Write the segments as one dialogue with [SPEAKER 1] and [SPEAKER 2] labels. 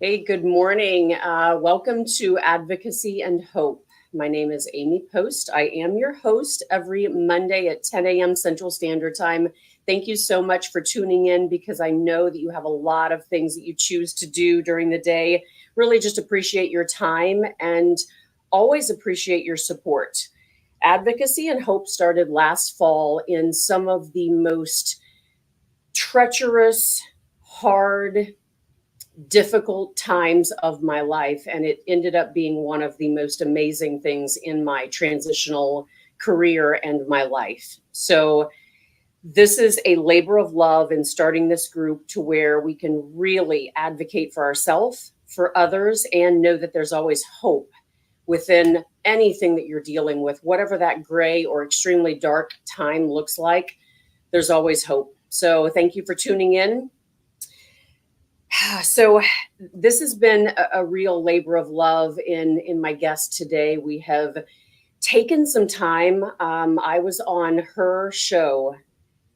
[SPEAKER 1] Hey, good morning. Welcome to Advocacy and Hope. My name is Amy Post. I am your host every Monday at 10 a.m. Central Standard Time. Thank you so much for tuning in because I know that you have a lot of things that you choose to do during the day. Really just appreciate your time and always appreciate your support. Advocacy and Hope started last fall in some of the most treacherous, hard, difficult times of my life, and it ended up being one of the most amazing things in my transitional career and my life. So this is a labor of love in starting this group to where we can really advocate for ourselves, for others, and know that there's always hope within anything that you're dealing with, whatever that gray or extremely dark time looks like. There's always hope. So thank you for tuning in. So this has been a real labor of love in my guest today. We have taken some time. I was on her show,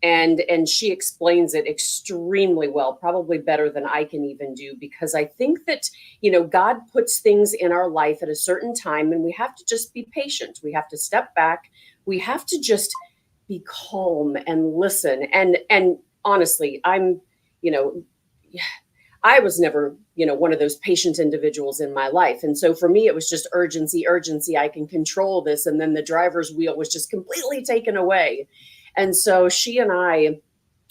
[SPEAKER 1] and she explains it extremely well, probably better than I can even do, because I think that, God puts things in our life at a certain time, and we have to just be patient. We have to step back. We have to just be calm and listen. And honestly, you know, I was never, one of those patient individuals in my life. And so for me, it was just urgency, urgency. I can control this. And then the driver's wheel was just completely taken away. And so she and I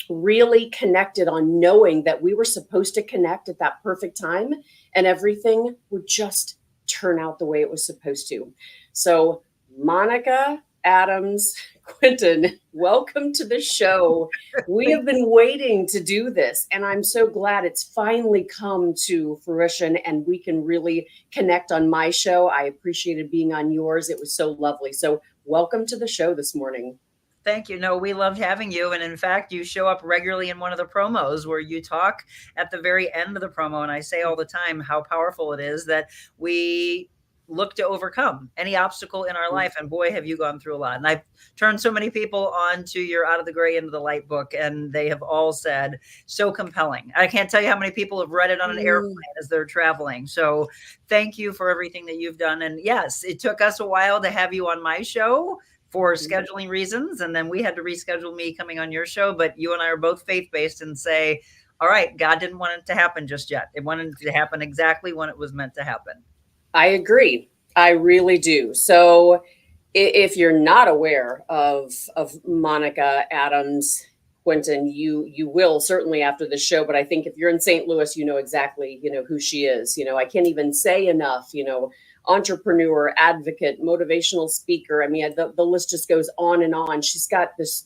[SPEAKER 1] really connected on knowing that we were supposed to connect at that perfect time and everything would just turn out the way it was supposed to. So Monica Adams, Quentin, welcome to the show. We have been waiting to do this, and I'm so glad it's finally come to fruition and we can really connect on my show. I appreciated being on yours. It was so lovely. So welcome to the show this morning.
[SPEAKER 2] Thank you. No, we loved having you. And in fact, you show up regularly in one of the promos where you talk at the very end of the promo. And I say all the time how powerful it is that we look to overcome any obstacle in our life. And boy, have you gone through a lot. And I've turned so many people on to your Out of the Gray into the Light book, and they have all said so compelling. I can't tell you how many people have read it on an airplane as they're traveling. So thank you for everything that you've done. And yes, it took us a while to have you on my show for scheduling reasons. And then we had to reschedule me coming on your show. But you and I are both faith-based and say, all right, God didn't want it to happen just yet. It wanted it to happen exactly when it was meant to happen.
[SPEAKER 1] I agree. I really do. So if you're not aware of Monica Adams, Quentin, you will certainly after the show. But I think if you're in St. Louis, you know exactly, who she is. I can't even say enough, entrepreneur, advocate, motivational speaker. I mean, the list just goes on and on. She's got this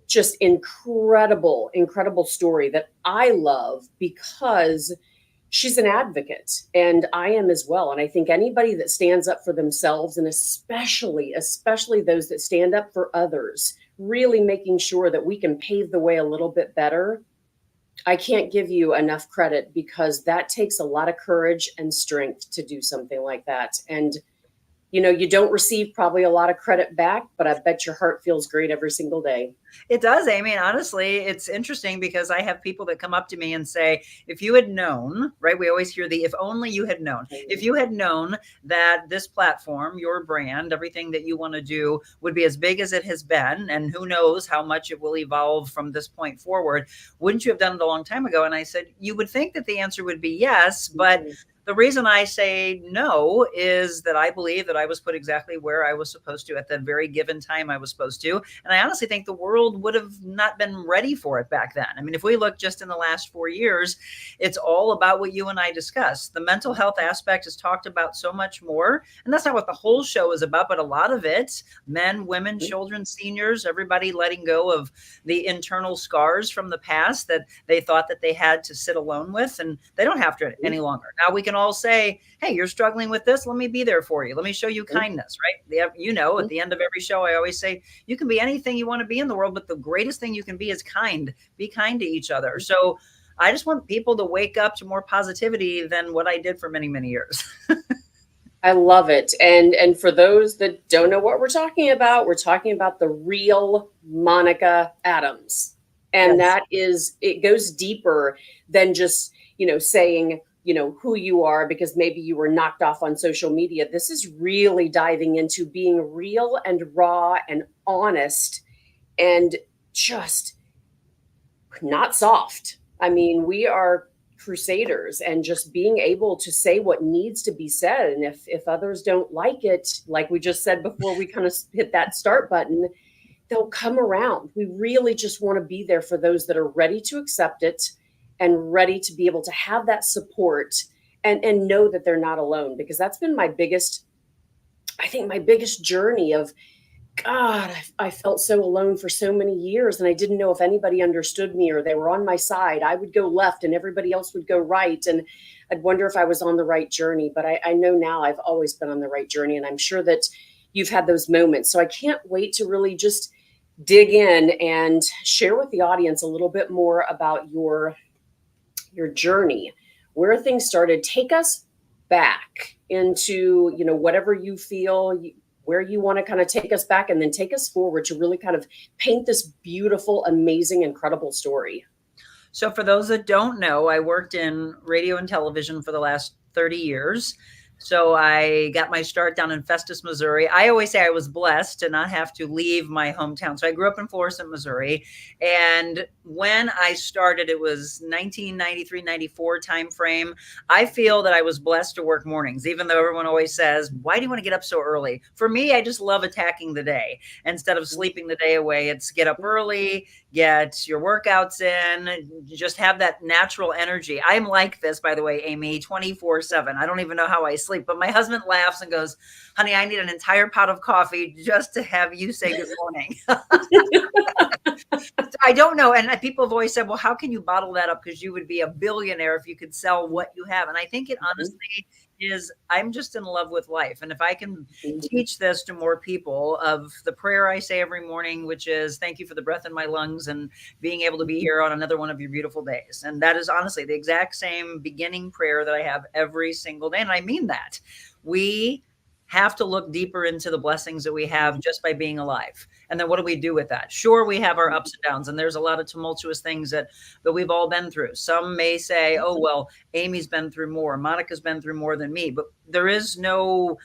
[SPEAKER 1] just incredible, incredible story that I love because she's an advocate, and I am as well. And I think anybody that stands up for themselves, and especially those that stand up for others, really making sure that we can pave the way a little bit better, I can't give you enough credit, because that takes a lot of courage and strength to do something like that. And you don't receive probably a lot of credit back, but I bet your heart feels great every single day.
[SPEAKER 2] It does, Amy. And honestly, it's interesting because I have people that come up to me and say, if you had known, right? We always hear the, if only you had known, if you had known that this platform, your brand, everything that you want to do would be as big as it has been, and who knows how much it will evolve from this point forward, wouldn't you have done it a long time ago? And I said, you would think that the answer would be yes, but the reason I say no is that I believe that I was put exactly where I was supposed to at the very given time I was supposed to. And I honestly think the world would have not been ready for it back then. I mean, if we look just in the last 4 years, it's all about what you and I discussed. The mental health aspect is talked about so much more. And that's not what the whole show is about, but a lot of it, men, women, children, seniors, everybody letting go of the internal scars from the past that they thought that they had to sit alone with, and they don't have to any longer. Now we can all say, hey, you're struggling with this. Let me be there for you. Let me show you kindness, right? At the end of every show, I always say, you can be anything you want to be in the world, but the greatest thing you can be is kind. Be kind to each other. So I just want people to wake up to more positivity than what I did for many, many years.
[SPEAKER 1] I love it. And for those that don't know what we're talking about the real Monica Adams. And that is, it goes deeper than just, saying, who you are because maybe you were knocked off on social media. This is really diving into being real and raw and honest and just not soft. I mean, we are crusaders, and just being able to say what needs to be said. And if others don't like it, like we just said before we kind of hit that start button, they'll come around. We really just want to be there for those that are ready to accept it and ready to be able to have that support and know that they're not alone. Because that's been I think my biggest journey of, God, I felt so alone for so many years, and I didn't know if anybody understood me or they were on my side. I would go left and everybody else would go right. And I'd wonder if I was on the right journey. But I know now I've always been on the right journey. And I'm sure that you've had those moments. So I can't wait to really just dig in and share with the audience a little bit more about your journey, where things started. Take us back into, whatever you feel, where you want to kind of take us back, and then take us forward to really kind of paint this beautiful, amazing, incredible story.
[SPEAKER 2] So for those that don't know, I worked in radio and television for the last 30 years. So I got my start down in Festus, Missouri. I always say I was blessed to not have to leave my hometown. So I grew up in Florissant, Missouri. And when I started, it was 1993, 94 timeframe. I feel that I was blessed to work mornings, even though everyone always says, why do you want to get up so early? For me, I just love attacking the day. Instead of sleeping the day away, it's get up early, get your workouts in, just have that natural energy. I'm like this, by the way, Amy, 24/7. I don't even know how I sleep, but my husband laughs and goes, honey, I need an entire pot of coffee just to have you say good morning. I don't know. And people have always said, well, how can you bottle that up? Because you would be a billionaire if you could sell what you have. And I think it honestly is, I'm just in love with life. And if I can teach this to more people, of the prayer I say every morning, which is thank you for the breath in my lungs and being able to be here on another one of your beautiful days. And that is honestly the exact same beginning prayer that I have every single day. And I mean that. We have to look deeper into the blessings that we have just by being alive. And then what do we do with that? Sure, we have our ups and downs, and there's a lot of tumultuous things that we've all been through. Some may say, oh, well, Amy's been through more, Monica's been through more than me, but there is no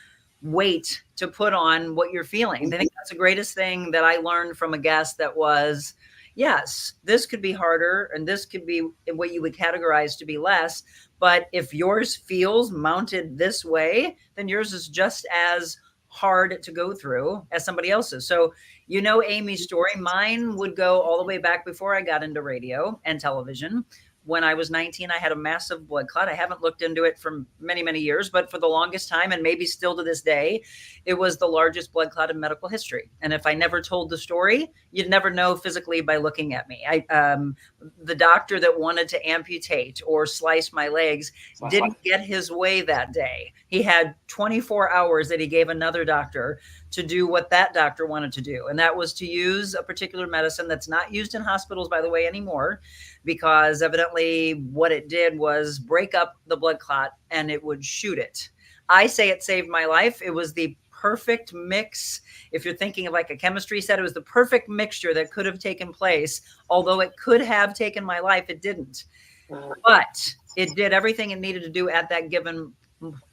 [SPEAKER 2] weight to put on what you're feeling. I think that's the greatest thing that I learned from a guest that was, yes, this could be harder and this could be what you would categorize to be less. But if yours feels mounted this way, then yours is just as hard to go through as somebody else's. So, Amy's story, mine would go all the way back before I got into radio and television. When I was 19, I had a massive blood clot. I haven't looked into it for many, many years, but for the longest time, and maybe still to this day, it was the largest blood clot in medical history. And if I never told the story, you'd never know physically by looking at me. The doctor that wanted to amputate or slice my legs didn't get his way that day. He had 24 hours that he gave another doctor to do what that doctor wanted to do. And that was to use a particular medicine that's not used in hospitals, by the way, anymore, because evidently what it did was break up the blood clot and it would shoot it. I say it saved my life. It was the perfect mix. If you're thinking of like a chemistry set, it was the perfect mixture that could have taken place. Although it could have taken my life, it didn't. But it did everything it needed to do at that given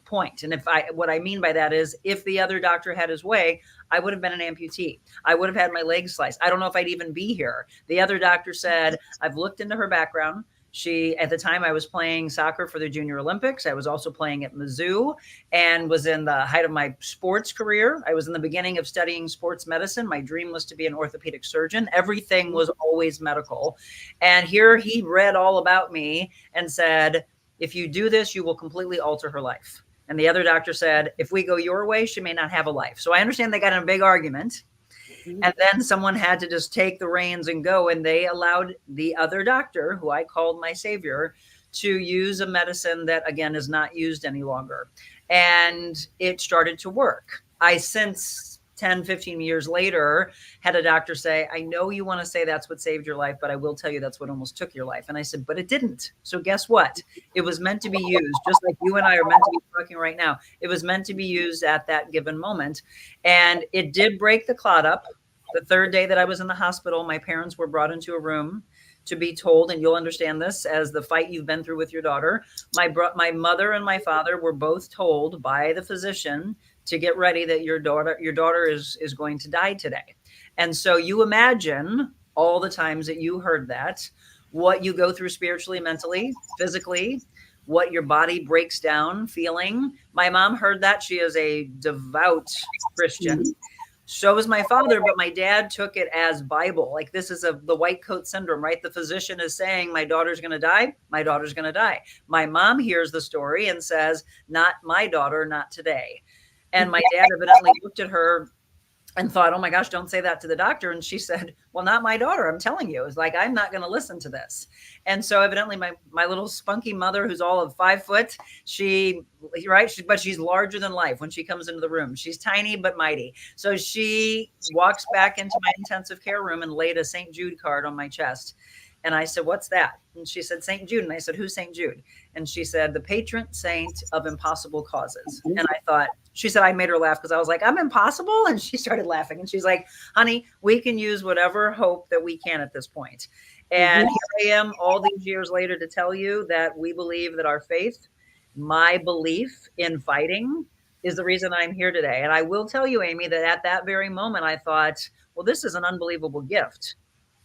[SPEAKER 2] point. And what I mean by that is, if the other doctor had his way, I would have been an amputee. I would have had my legs sliced. I don't know if I'd even be here. The other doctor said, I've looked into her background. At the time I was playing soccer for the Junior Olympics. I was also playing at Mizzou and was in the height of my sports career. I was in the beginning of studying sports medicine. My dream was to be an orthopedic surgeon. Everything was always medical. And here he read all about me and said, if you do this, you will completely alter her life. And the other doctor said, if we go your way, she may not have a life. So I understand they got in a big argument. And then someone had to just take the reins and go. And they allowed the other doctor, who I called my savior, to use a medicine that, again, is not used any longer. And it started to work. I since 10, 15 years later, had a doctor say, I know you want to say that's what saved your life, but I will tell you that's what almost took your life. And I said, but it didn't. So guess what? It was meant to be used, just like you and I are meant to be talking right now. It was meant to be used at that given moment. And it did break the clot up. The third day that I was in the hospital, my parents were brought into a room to be told, and you'll understand this as the fight you've been through with your daughter. My mother and my father were both told by the physician to get ready that your daughter is going to die today. And so you imagine all the times that you heard that, what you go through spiritually, mentally, physically, what your body breaks down feeling. My mom heard that. She is a devout Christian. So was my father, but my dad took it as Bible. Like, this is the white coat syndrome, right? The physician is saying, my daughter's going to die. My daughter's going to die. My mom hears the story and says, not my daughter, not today. And my dad evidently looked at her and thought, oh my gosh, don't say that to the doctor. And she said, well, not my daughter. I'm telling you. It's like, I'm not going to listen to this. And so evidently my little spunky mother, who's all of 5 foot, but she's larger than life when she comes into the room. She's tiny, but mighty. So she walks back into my intensive care room and laid a St. Jude card on my chest. And I said, what's that? And she said, St. Jude. And I said, who's St. Jude? And she said, the patron saint of impossible causes. And I thought, she said, I made her laugh because I was like, I'm impossible. And she started laughing. And she's like, honey, we can use whatever hope that we can at this point. And here I am all these years later to tell you that we believe that our faith, my belief in fighting, is the reason I'm here today. And I will tell you, Amy, that at that very moment, I thought, well, this is an unbelievable gift.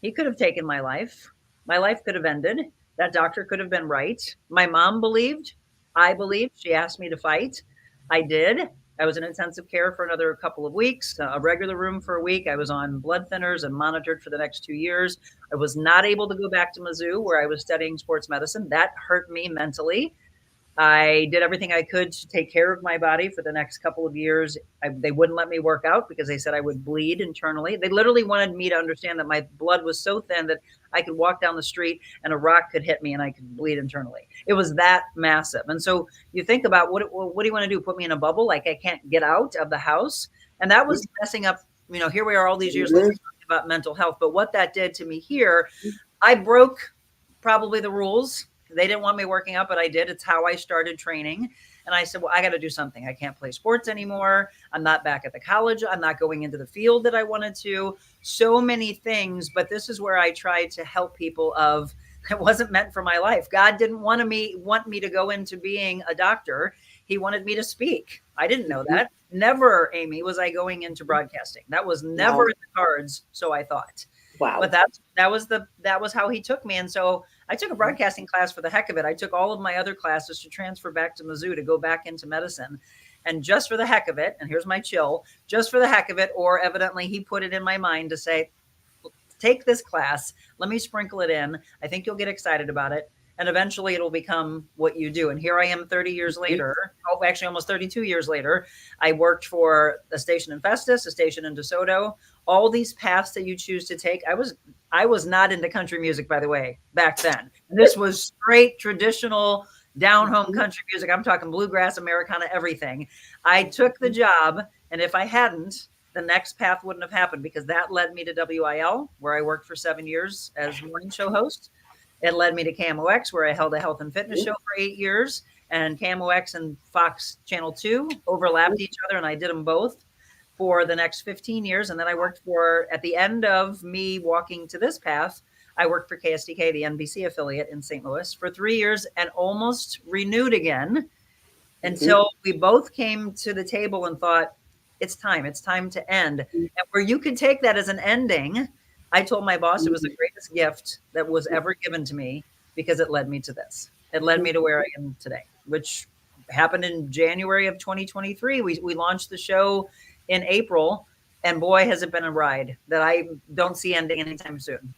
[SPEAKER 2] He could have taken my life. My life could have ended. That doctor could have been right. My mom believed. I believed. She asked me to fight. I did. I was in intensive care for another couple of weeks, a regular room for a week. I was on blood thinners and monitored for the next 2 years. I was not able to go back to Mizzou, where I was studying sports medicine. That hurt me mentally. I did everything I could to take care of my body for the next couple of years. They wouldn't let me work out because they said I would bleed internally. They literally wanted me to understand that my blood was so thin that I could walk down the street and a rock could hit me and I could bleed internally. It was that massive. And so you think about what do you want to do? Put me in a bubble? Like I can't get out of the house? And that was messing up. Here we are all these years later talking about mental health. But what that did to me here, I broke probably the rules. They didn't want me working out, but I did. It's how I started training. And I said, well, I got to do something. I can't play sports anymore. I'm not back at the college. I'm not going into the field that I wanted to. So many things. But this is where I tried to help people of, it wasn't meant for my life. God didn't want me to go into being a doctor. He wanted me to speak. I didn't know that. Never, Amy, was I going into broadcasting. That was never in the cards. So I thought.
[SPEAKER 1] Wow.
[SPEAKER 2] But that was how he took me. And so I took a broadcasting class for the heck of it. I took all of my other classes to transfer back to Mizzou to go back into medicine. And just for the heck of it, and here's my chill, just for the heck of it, or evidently he put it in my mind to say, take this class, let me sprinkle it in. I think you'll get excited about it. And eventually it'll become what you do. And here I am 30 years later, actually almost 32 years later. I worked for a station in Festus, a station in DeSoto, all these paths that you choose to take. I was not into country music, by the way, back then. This was straight traditional down home country music. I'm talking bluegrass, Americana, everything. I took the job. And if I hadn't, the next path wouldn't have happened because that led me to WIL, where I worked for 7 years as morning show host. It led me to KMOX, where I held a health and fitness show for 8 years. And KMOX and Fox Channel 2 overlapped each other, and I did them both for the next 15 years. And then I worked at the end of me walking to this path, I worked for KSDK, the NBC affiliate in St. Louis, for 3 years and almost renewed again until we both came to the table and thought, it's time to end. And where you could take that as an ending, I told my boss it was the greatest gift that was ever given to me because it led me to this. It led me to where I am today, which happened in January of 2023. We launched the show in April, and boy, has it been a ride that I don't see ending anytime soon.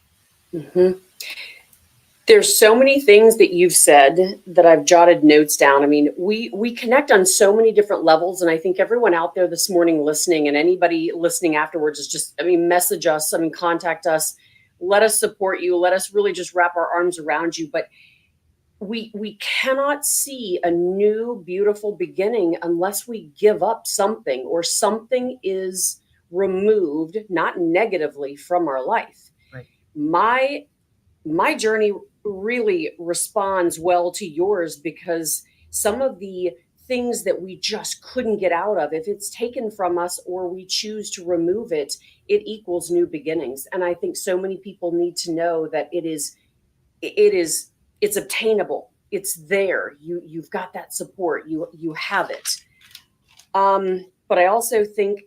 [SPEAKER 1] There's so many things that you've said that I've jotted notes down. I mean, we connect on so many different levels. And I think everyone out there this morning listening and anybody listening afterwards is just, message us, contact us, let us support you. Let us really just wrap our arms around you. But we cannot see a new, beautiful beginning unless we give up something or something is removed, not negatively, from our life.
[SPEAKER 2] Right.
[SPEAKER 1] My journey really responds well to yours because some of the things that we just couldn't get out of, if it's taken from us or we choose to remove it, it equals new beginnings. And I think so many people need to know that it is it's obtainable. It's there. You've got that support. You have it. But I also think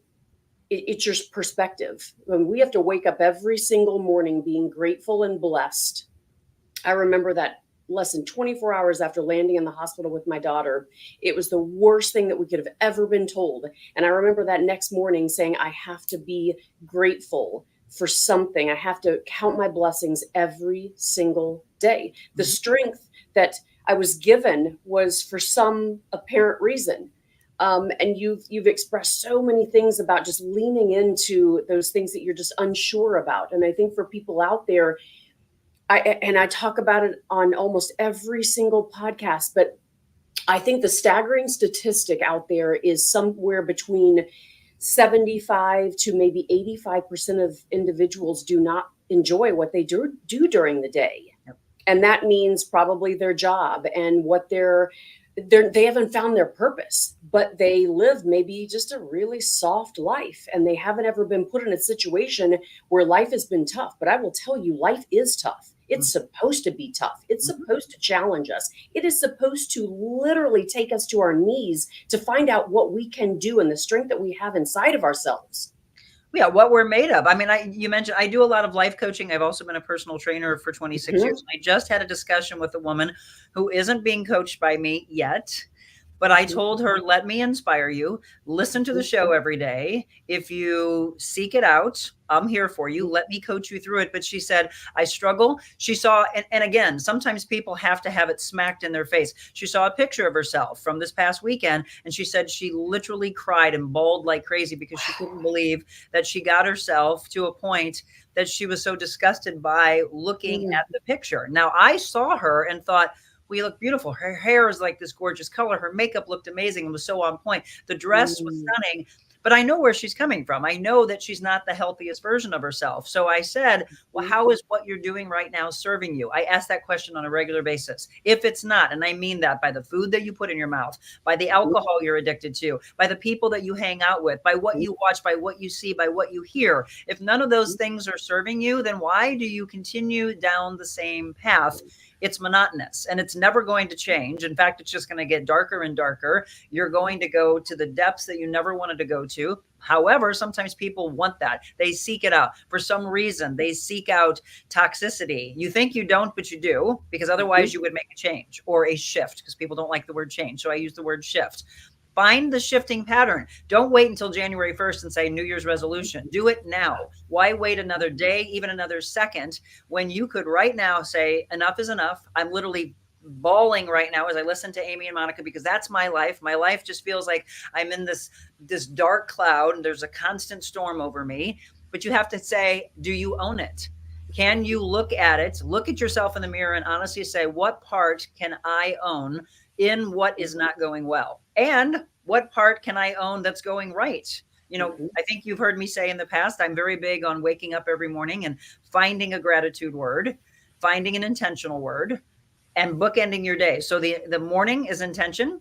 [SPEAKER 1] it's your perspective. When we have to wake up every single morning being grateful and blessed. I remember that less than 24 hours after landing in the hospital with my daughter, it was the worst thing that we could have ever been told. And I remember that next morning saying, I have to be grateful for something. I have to count my blessings every single day. The strength that I was given was for some apparent reason. And you've expressed so many things about just leaning into those things that you're just unsure about. And I think for people out there, I talk about it on almost every single podcast, but I think the staggering statistic out there is somewhere between 75 to maybe 85% of individuals do not enjoy what they do during the day.
[SPEAKER 2] Yep.
[SPEAKER 1] And that means probably their job and what they haven't found their purpose, but they live maybe just a really soft life, and they haven't ever been put in a situation where life has been tough. But I will tell you, life is tough. It's supposed to be tough. It's supposed to challenge us. It is supposed to literally take us to our knees to find out what we can do and the strength that we have inside of ourselves.
[SPEAKER 2] Yeah, what we're made of. I mean, you mentioned I do a lot of life coaching. I've also been a personal trainer for 26 years. I just had a discussion with a woman who isn't being coached by me yet. But I told her, let me inspire you. Listen to the show every day. If you seek it out, I'm here for you. Let me coach you through it. But she said, I struggle. She saw, and again, sometimes people have to have it smacked in their face. She saw a picture of herself from this past weekend, and she said she literally cried and bawled like crazy because she couldn't believe that she got herself to a point that she was so disgusted by looking at the picture. Now, I saw her and thought, we look beautiful. Her hair is like this gorgeous color. Her makeup looked amazing and was so on point. The dress was stunning, but I know where she's coming from. I know that she's not the healthiest version of herself. So I said, well, how is what you're doing right now serving you? I ask that question on a regular basis. If it's not, and I mean that by the food that you put in your mouth, by the alcohol you're addicted to, by the people that you hang out with, by what you watch, by what you see, by what you hear, if none of those things are serving you, then why do you continue down the same path? It's monotonous and it's never going to change. In fact, it's just going to get darker and darker. You're going to go to the depths that you never wanted to go to. However, sometimes people want that. They seek it out for some reason. They seek out toxicity. You think you don't, but you do, because otherwise you would make a change or a shift, because people don't like the word change. So I use the word shift. Find the shifting pattern. Don't wait until January 1st and say New Year's resolution. Do it now. Why wait another day, even another second, when you could right now say enough is enough? I'm literally bawling right now as I listen to Amy and Monica, because that's my life. My life just feels like I'm in this dark cloud and there's a constant storm over me. But you have to say, do you own it? Can you look at it, look at yourself in the mirror and honestly say, what part can I own in what is not going well? And what part can I own that's going right? You know, I think you've heard me say in the past, I'm very big on waking up every morning and finding a gratitude word, finding an intentional word, and bookending your day. So the morning is intention,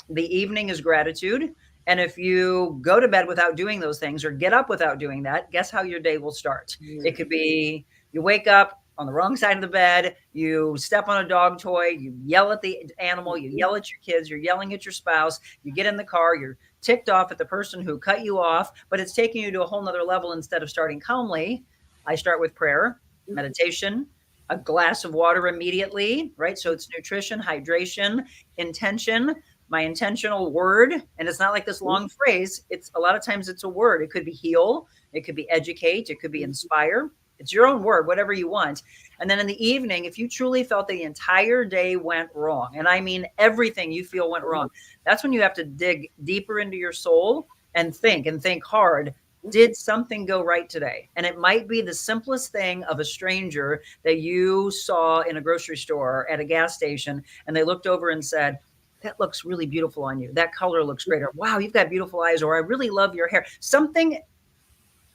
[SPEAKER 2] the evening is gratitude. And if you go to bed without doing those things or get up without doing that, guess how your day will start? It could be you wake up on the wrong side of the bed, you step on a dog toy, you yell at the animal, you yell at your kids, you're yelling at your spouse, you get in the car, you're ticked off at the person who cut you off, but it's taking you to a whole nother level. Instead of starting calmly, I start with prayer, meditation, a glass of water immediately, right? So it's nutrition, hydration, intention, my intentional word. And it's not like this long phrase. It's a lot of times it's a word. It could be heal, it could be educate, it could be inspire. It's your own word, whatever you want. And then in the evening, if you truly felt the entire day went wrong, and I mean everything you feel went wrong, that's when you have to dig deeper into your soul and think hard. Did something go right today? And it might be the simplest thing of a stranger that you saw in a grocery store, at a gas station, and they looked over and said, that looks really beautiful on you. That color looks great. Or, wow, you've got beautiful eyes. Or I really love your hair. Something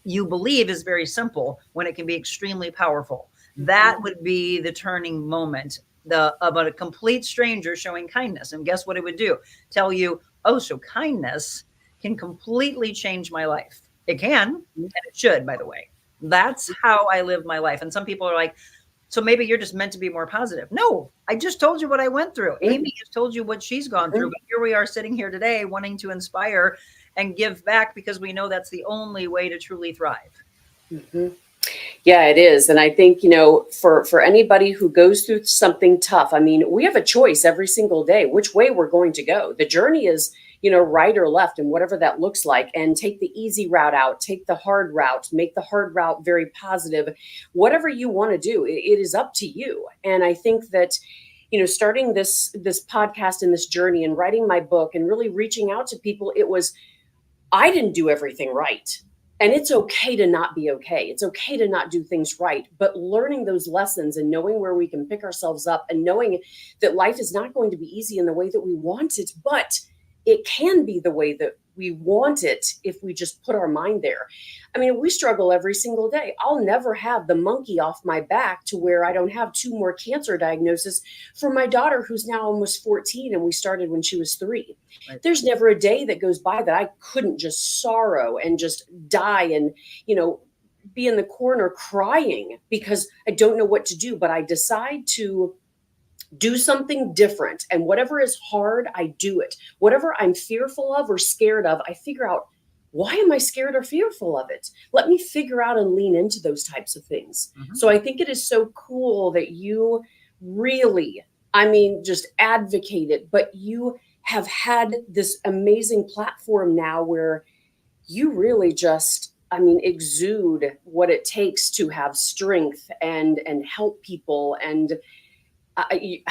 [SPEAKER 2] you believe is very simple when it can be extremely powerful. That would be the turning moment about a complete stranger showing kindness. And guess what it would do? Tell you, oh, so kindness can completely change my life. It can, and it should, by the way. That's how I live my life. And some people are like, So maybe you're just meant to be more positive. No, I just told you what I went through.
[SPEAKER 1] Mhm.
[SPEAKER 2] Amy has told you what she's gone through.
[SPEAKER 1] Mhm.
[SPEAKER 2] But here we are sitting here today wanting to inspire and give back because we know that's the only way to truly thrive.
[SPEAKER 1] Mhm. Yeah, it is. And I think, for anybody who goes through something tough, I mean, we have a choice every single day which way we're going to go. The journey is, right or left, and whatever that looks like. And take the easy route out, take the hard route, make the hard route very positive. Whatever you want to do, it is up to you. And I think that, starting this podcast and this journey and writing my book and really reaching out to people, it was, I didn't do everything right. And it's okay to not be okay. It's okay to not do things right. But learning those lessons and knowing where we can pick ourselves up and knowing that life is not going to be easy in the way that we want it, but it can be the way that we want it if we just put our mind there. I mean, we struggle every single day. I'll never have the monkey off my back to where I don't have two more cancer diagnoses for my daughter, who's now almost 14, and we started when she was 3.
[SPEAKER 2] Right.
[SPEAKER 1] There's never a day that goes by that I couldn't just sorrow and just die and, be in the corner crying because I don't know what to do. But I decide to do something different. And whatever is hard, I do it. Whatever I'm fearful of or scared of, I figure out, why am I scared or fearful of it? Let me figure out and lean into those types of things.
[SPEAKER 2] Mhm.
[SPEAKER 1] So I think it is so cool that you really, I mean, just advocate it, but you have had this amazing platform now where you really just, I mean, exude what it takes to have strength and help people. And I,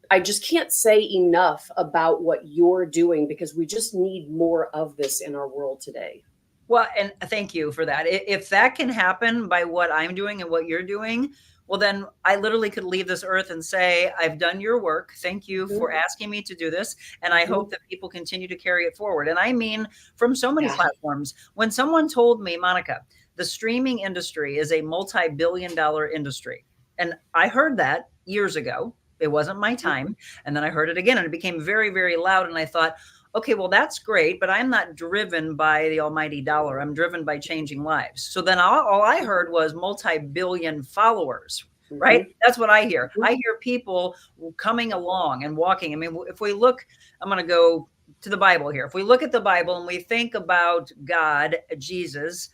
[SPEAKER 1] I just can't say enough about what you're doing, because we just need more of this in our world today.
[SPEAKER 2] Well, and thank you for that. If that can happen by what I'm doing and what you're doing, well, then I literally could leave this earth and say, I've done your work. Thank you for
[SPEAKER 1] Mhm.
[SPEAKER 2] asking me to do this. And I
[SPEAKER 1] Mhm.
[SPEAKER 2] hope that people continue to carry it forward. And I mean, from so many
[SPEAKER 1] Yeah.
[SPEAKER 2] platforms, when someone told me, Monica, the streaming industry is a multi-billion-dollar industry. And I heard that years ago. It wasn't my
[SPEAKER 1] Mhm.
[SPEAKER 2] time. And then I heard it again and it became very, very loud. And I thought, okay, well, that's great, but I'm not driven by the almighty dollar. I'm driven by changing lives. So then all I heard was multi-billion followers, right?
[SPEAKER 1] Mhm.
[SPEAKER 2] That's what I hear.
[SPEAKER 1] Mhm.
[SPEAKER 2] I hear people coming along and walking. I mean, if we look, I'm going to go to the Bible here. If we look at the Bible and we think about God, Jesus,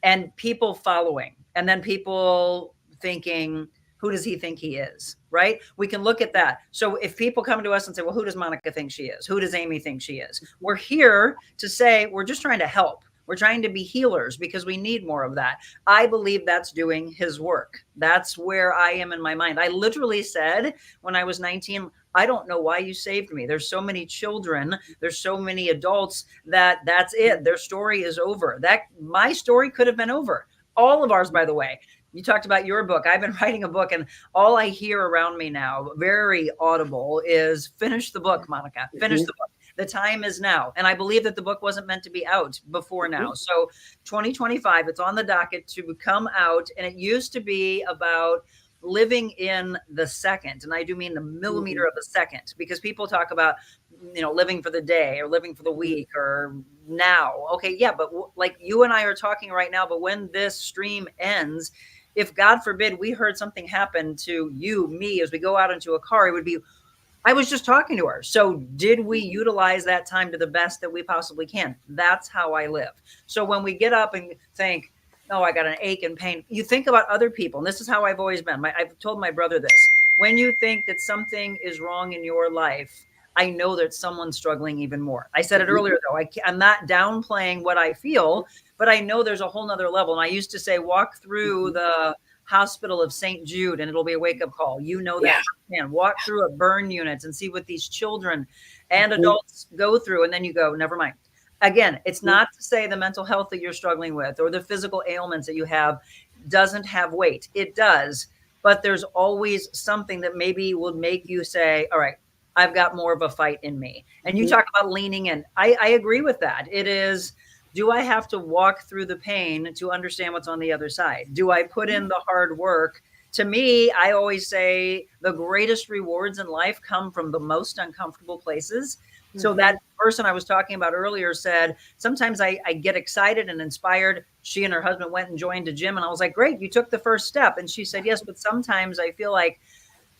[SPEAKER 2] and people following, and then people thinking, who does he think he is? Right? We can look at that. So if people come to us and say, well, who does Monica think she is? Who does Amy think she is? We're here to say, we're just trying to help. We're trying to be healers because we need more of that. I believe that's doing his work. That's where I am in my mind. I literally said when I was 19, I don't know why you saved me. There's so many children, there's so many adults that's it. Their story is over. That my story could have been over. All of ours, by the way. You talked about your book. I've been writing a book, and all I hear around me now, very audible, is finish the book, Monica. Finish
[SPEAKER 1] Mhm.
[SPEAKER 2] the book. The time is now. And I believe that the book wasn't meant to be out before now.
[SPEAKER 1] Mhm.
[SPEAKER 2] So 2025, it's on the docket to come out. And it used to be about living in the second. And I do mean the millimeter
[SPEAKER 1] Mhm.
[SPEAKER 2] of a second, because people talk about, living for the day or living for the
[SPEAKER 1] Mhm.
[SPEAKER 2] week or now. Okay. Yeah. But like you and I are talking right now, but when this stream ends, if God forbid we heard something happen to you, me, as we go out into a car, it would be, I was just talking to her. So did we utilize that time to the best that we possibly can? That's how I live. So when we get up and think, oh, I got an ache and pain, you think about other people. And this is how I've always been. I've told my brother this. When you think that something is wrong in your life, I know that someone's struggling even more. I said it
[SPEAKER 1] Mhm.
[SPEAKER 2] earlier, though. I'm not downplaying what I feel, but I know there's a whole nother level. And I used to say, walk through
[SPEAKER 1] Mhm.
[SPEAKER 2] the hospital of St. Jude and it'll be a wake up call. You know that
[SPEAKER 1] Yeah.
[SPEAKER 2] firsthand. Walk through a burn unit and see what these children and
[SPEAKER 1] Mhm.
[SPEAKER 2] adults go through. And then you go, never mind. Again, it's
[SPEAKER 1] Mhm.
[SPEAKER 2] not to say the mental health that you're struggling with or the physical ailments that you have doesn't have weight. It does. But there's always something that maybe will make you say, all right, I've got more of a fight in me. And you
[SPEAKER 1] Mhm.
[SPEAKER 2] talk about leaning in. I agree with that. It is, do I have to walk through the pain to understand what's on the other side? Do I put in the hard work? To me, I always say the greatest rewards in life come from the most uncomfortable places. So that person I was talking about earlier said, sometimes I get excited and inspired. She and her husband went and joined a gym, and I was like, great, you took the first step. And she said, yes, but sometimes I feel like,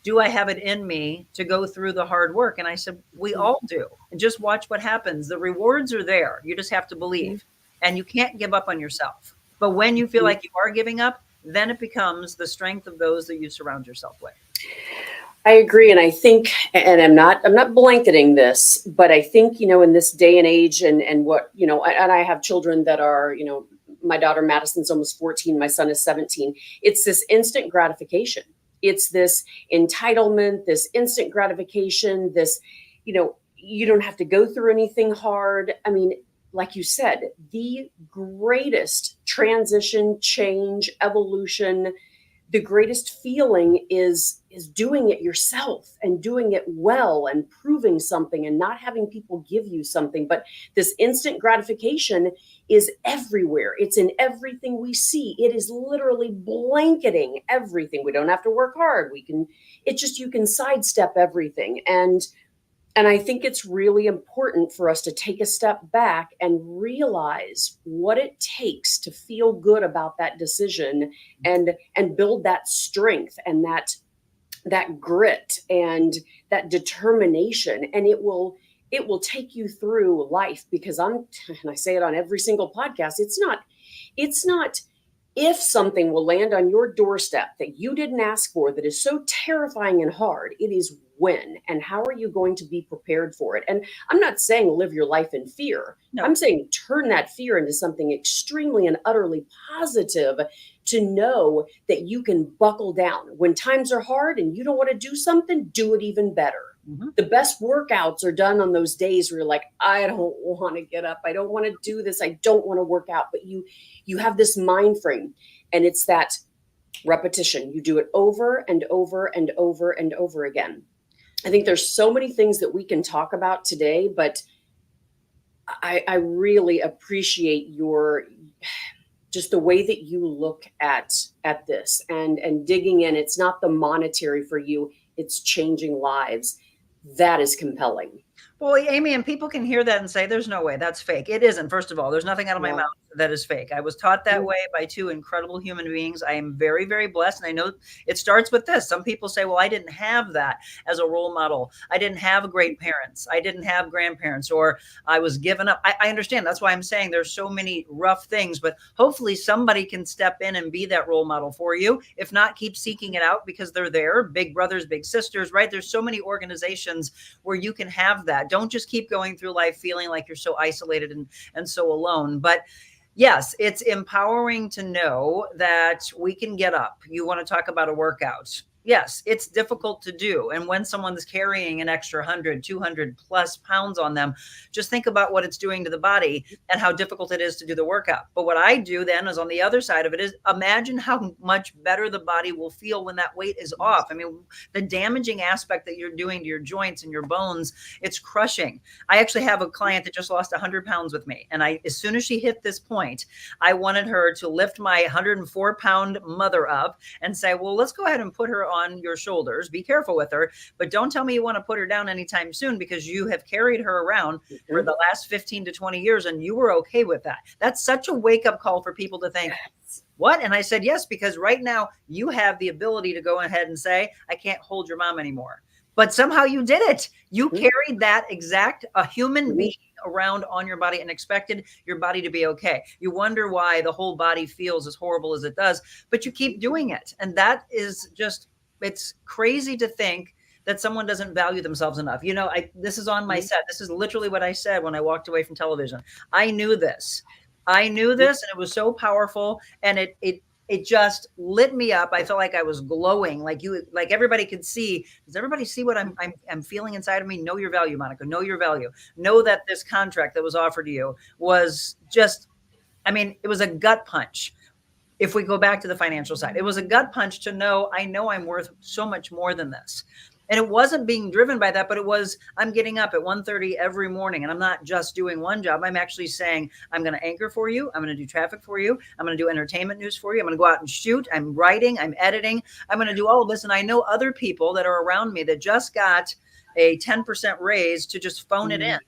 [SPEAKER 2] do I have it in me to go through the hard work? And I said, we all do. And just watch what happens. The rewards are there. You just have to believe, and you can't give up on yourself. But when you feel like you are giving up, then it becomes the strength of those that you surround yourself with.
[SPEAKER 1] I agree, and I think, and I'm not blanketing this, but I think, in this day and age, and what, and I have children that are, my daughter Madison's almost 14, my son is 17. It's this instant gratification. It's this entitlement, this instant gratification, this, you don't have to go through anything hard. I mean, like you said, the greatest transition, change, evolution, the greatest feeling is doing it yourself and doing it well and proving something and not having people give you something. But this instant gratification is everywhere. It's in everything we see. It is literally blanketing everything. We don't have to work hard. You can sidestep everything. And I think it's really important for us to take a step back and realize what it takes to feel good about that decision and build that strength and that grit and that determination. And it will take you through life, because and I say it on every single podcast, it's not if something will land on your doorstep that you didn't ask for, that is so terrifying and hard. It is when, and how are you going to be prepared for it? And I'm not saying live your life in fear. No. I'm saying turn that fear into something extremely and utterly positive, to know that you can buckle down. When times are hard and you don't want to do something, do it even better. Mm-hmm. The best workouts are done on those days where you're like, I don't want to get up. I don't want to do this. I don't want to work out. But you have this mind frame, and it's that repetition. You do it over and over and over and over again. I think there's so many things that we can talk about today, but I really appreciate just the way that you look at this and digging in. It's not the monetary for you, it's changing lives. That is compelling.
[SPEAKER 2] Well, Amy, and people can hear that and say, there's no way, that's fake. It isn't. First of all, there's nothing out of my mouth that is fake. I was taught that way by two incredible human beings. I am very, very blessed. And I know it starts with this. Some people say, well, I didn't have that as a role model. I didn't have great parents. I didn't have grandparents, or I was given up. I understand. That's why I'm saying there's so many rough things, but hopefully somebody can step in and be that role model for you. If not, keep seeking it out, because they're there. Big brothers, big sisters, right? There's so many organizations where you can have that. Don't just keep going through life feeling like you're so isolated and so alone. But yes, it's empowering to know that we can get up. You want to talk about a workout. Yes, it's difficult to do. And when someone's carrying an extra 100, 200 plus pounds on them, just think about what it's doing to the body and how difficult it is to do the workout. But what I do then is, on the other side of it, is imagine how much better the body will feel when that weight is off. I mean, the damaging aspect that you're doing to your joints and your bones, it's crushing. I actually have a client that just lost 100 pounds with me. And as soon as she hit this point, I wanted her to lift my 104-pound mother up and say, well, let's go ahead and put her on your shoulders. Be careful with her, but don't tell me you want to put her down anytime soon, because you have carried her around for the last 15 to 20 years and you were okay with that. That's such a wake-up call for people to think, what? And I said, yes, because right now you have the ability to go ahead and say, I can't hold your mom anymore. But somehow you did it. You carried that exact human being around on your body and expected your body to be okay. You wonder why the whole body feels as horrible as it does, but you keep doing it. And that is just, it's crazy to think that someone doesn't value themselves enough. This is on my set. This is literally what I said when I walked away from television. I knew this, and it was so powerful. And it just lit me up. I felt like I was glowing, like everybody could see. Does everybody see what I'm feeling inside of me? Know your value, Monica. Know your value. Know that this contract that was offered to you was just, it was a gut punch. If we go back to the financial side, it was a gut punch to know I'm worth so much more than this. And it wasn't being driven by that, but it was, I'm getting up at 1:30 every morning and I'm not just doing one job. I'm actually saying, I'm going to anchor for you. I'm going to do traffic for you. I'm going to do entertainment news for you. I'm going to go out and shoot. I'm writing, I'm editing. I'm going to do all of this. And I know other people that are around me that just got a 10% raise to just phone it in,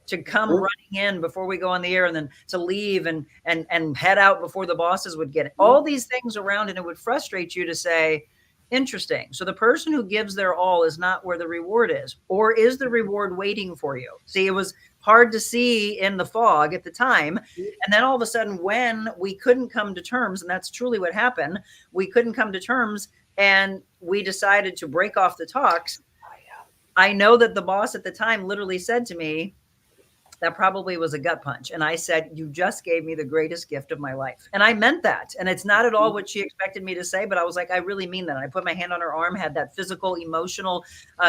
[SPEAKER 2] to come running in before we go on the air, and then to leave and head out before the bosses would get it. All these things around, and it would frustrate you to say, interesting. So the person who gives their all is not where the reward is, or is the reward waiting for you? See, it was hard to see in the fog at the time. And then all of a sudden, when we couldn't come to terms, and that's truly what happened, we couldn't come to terms and we decided to break off the talks. I know that the boss at the time literally said to me, that probably was a gut punch. And I said, you just gave me the greatest gift of my life. And I meant that. And it's not at all what she expected me to say, but I was like, I really mean that. And I put my hand on her arm, had that physical, emotional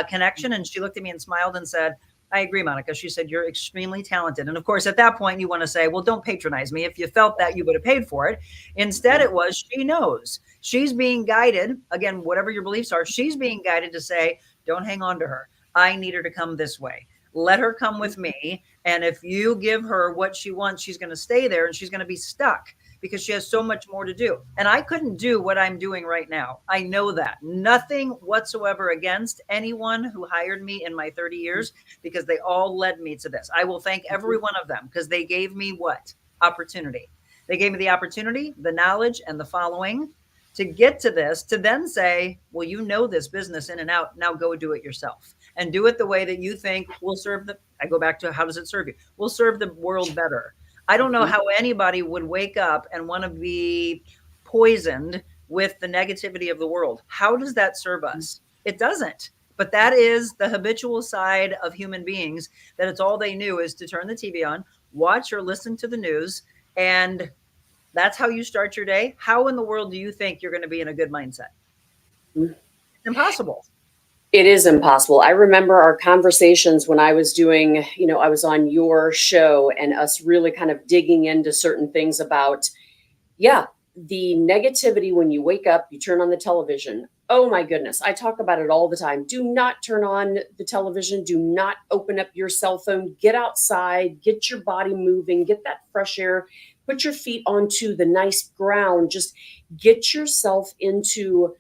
[SPEAKER 2] connection. And she looked at me and smiled and said, I agree, Monica. She said, you're extremely talented. And of course, at that point, you want to say, well, don't patronize me. If you felt that, you would have paid for it. Instead, it was, she knows. She's being guided. Again, whatever your beliefs are, she's being guided to say, don't hang on to her. I need her to come this way. Let her come with me. And if you give her what she wants, she's going to stay there and she's going to be stuck because she has so much more to do. And I couldn't do what I'm doing right now. I know that. Nothing whatsoever against anyone who hired me in my 30 years, because they all led me to this. I will thank every one of them because they gave me what? Opportunity. They gave me the opportunity, the knowledge, and the following to get to this, to then say, well, you know this business in and out. Now go do it yourself and do it the way that you think will serve the, I go back to how does it serve you? Will serve the world better. I don't know how anybody would wake up and want to be poisoned with the negativity of the world. How does that serve us? It doesn't. But that is the habitual side of human beings, that it's all they knew is to turn the TV on, watch or listen to the news, and that's how you start your day. How in the world do you think you're going to be in a good mindset? It's impossible.
[SPEAKER 1] It is impossible. I remember our conversations when I was doing, I was on your show and us really kind of digging into certain things about, the negativity when you wake up, you turn on the television. Oh my goodness. I talk about it all the time. Do not turn on the television. Do not open up your cell phone. Get outside, get your body moving, get that fresh air, put your feet onto the nice ground. Just get yourself into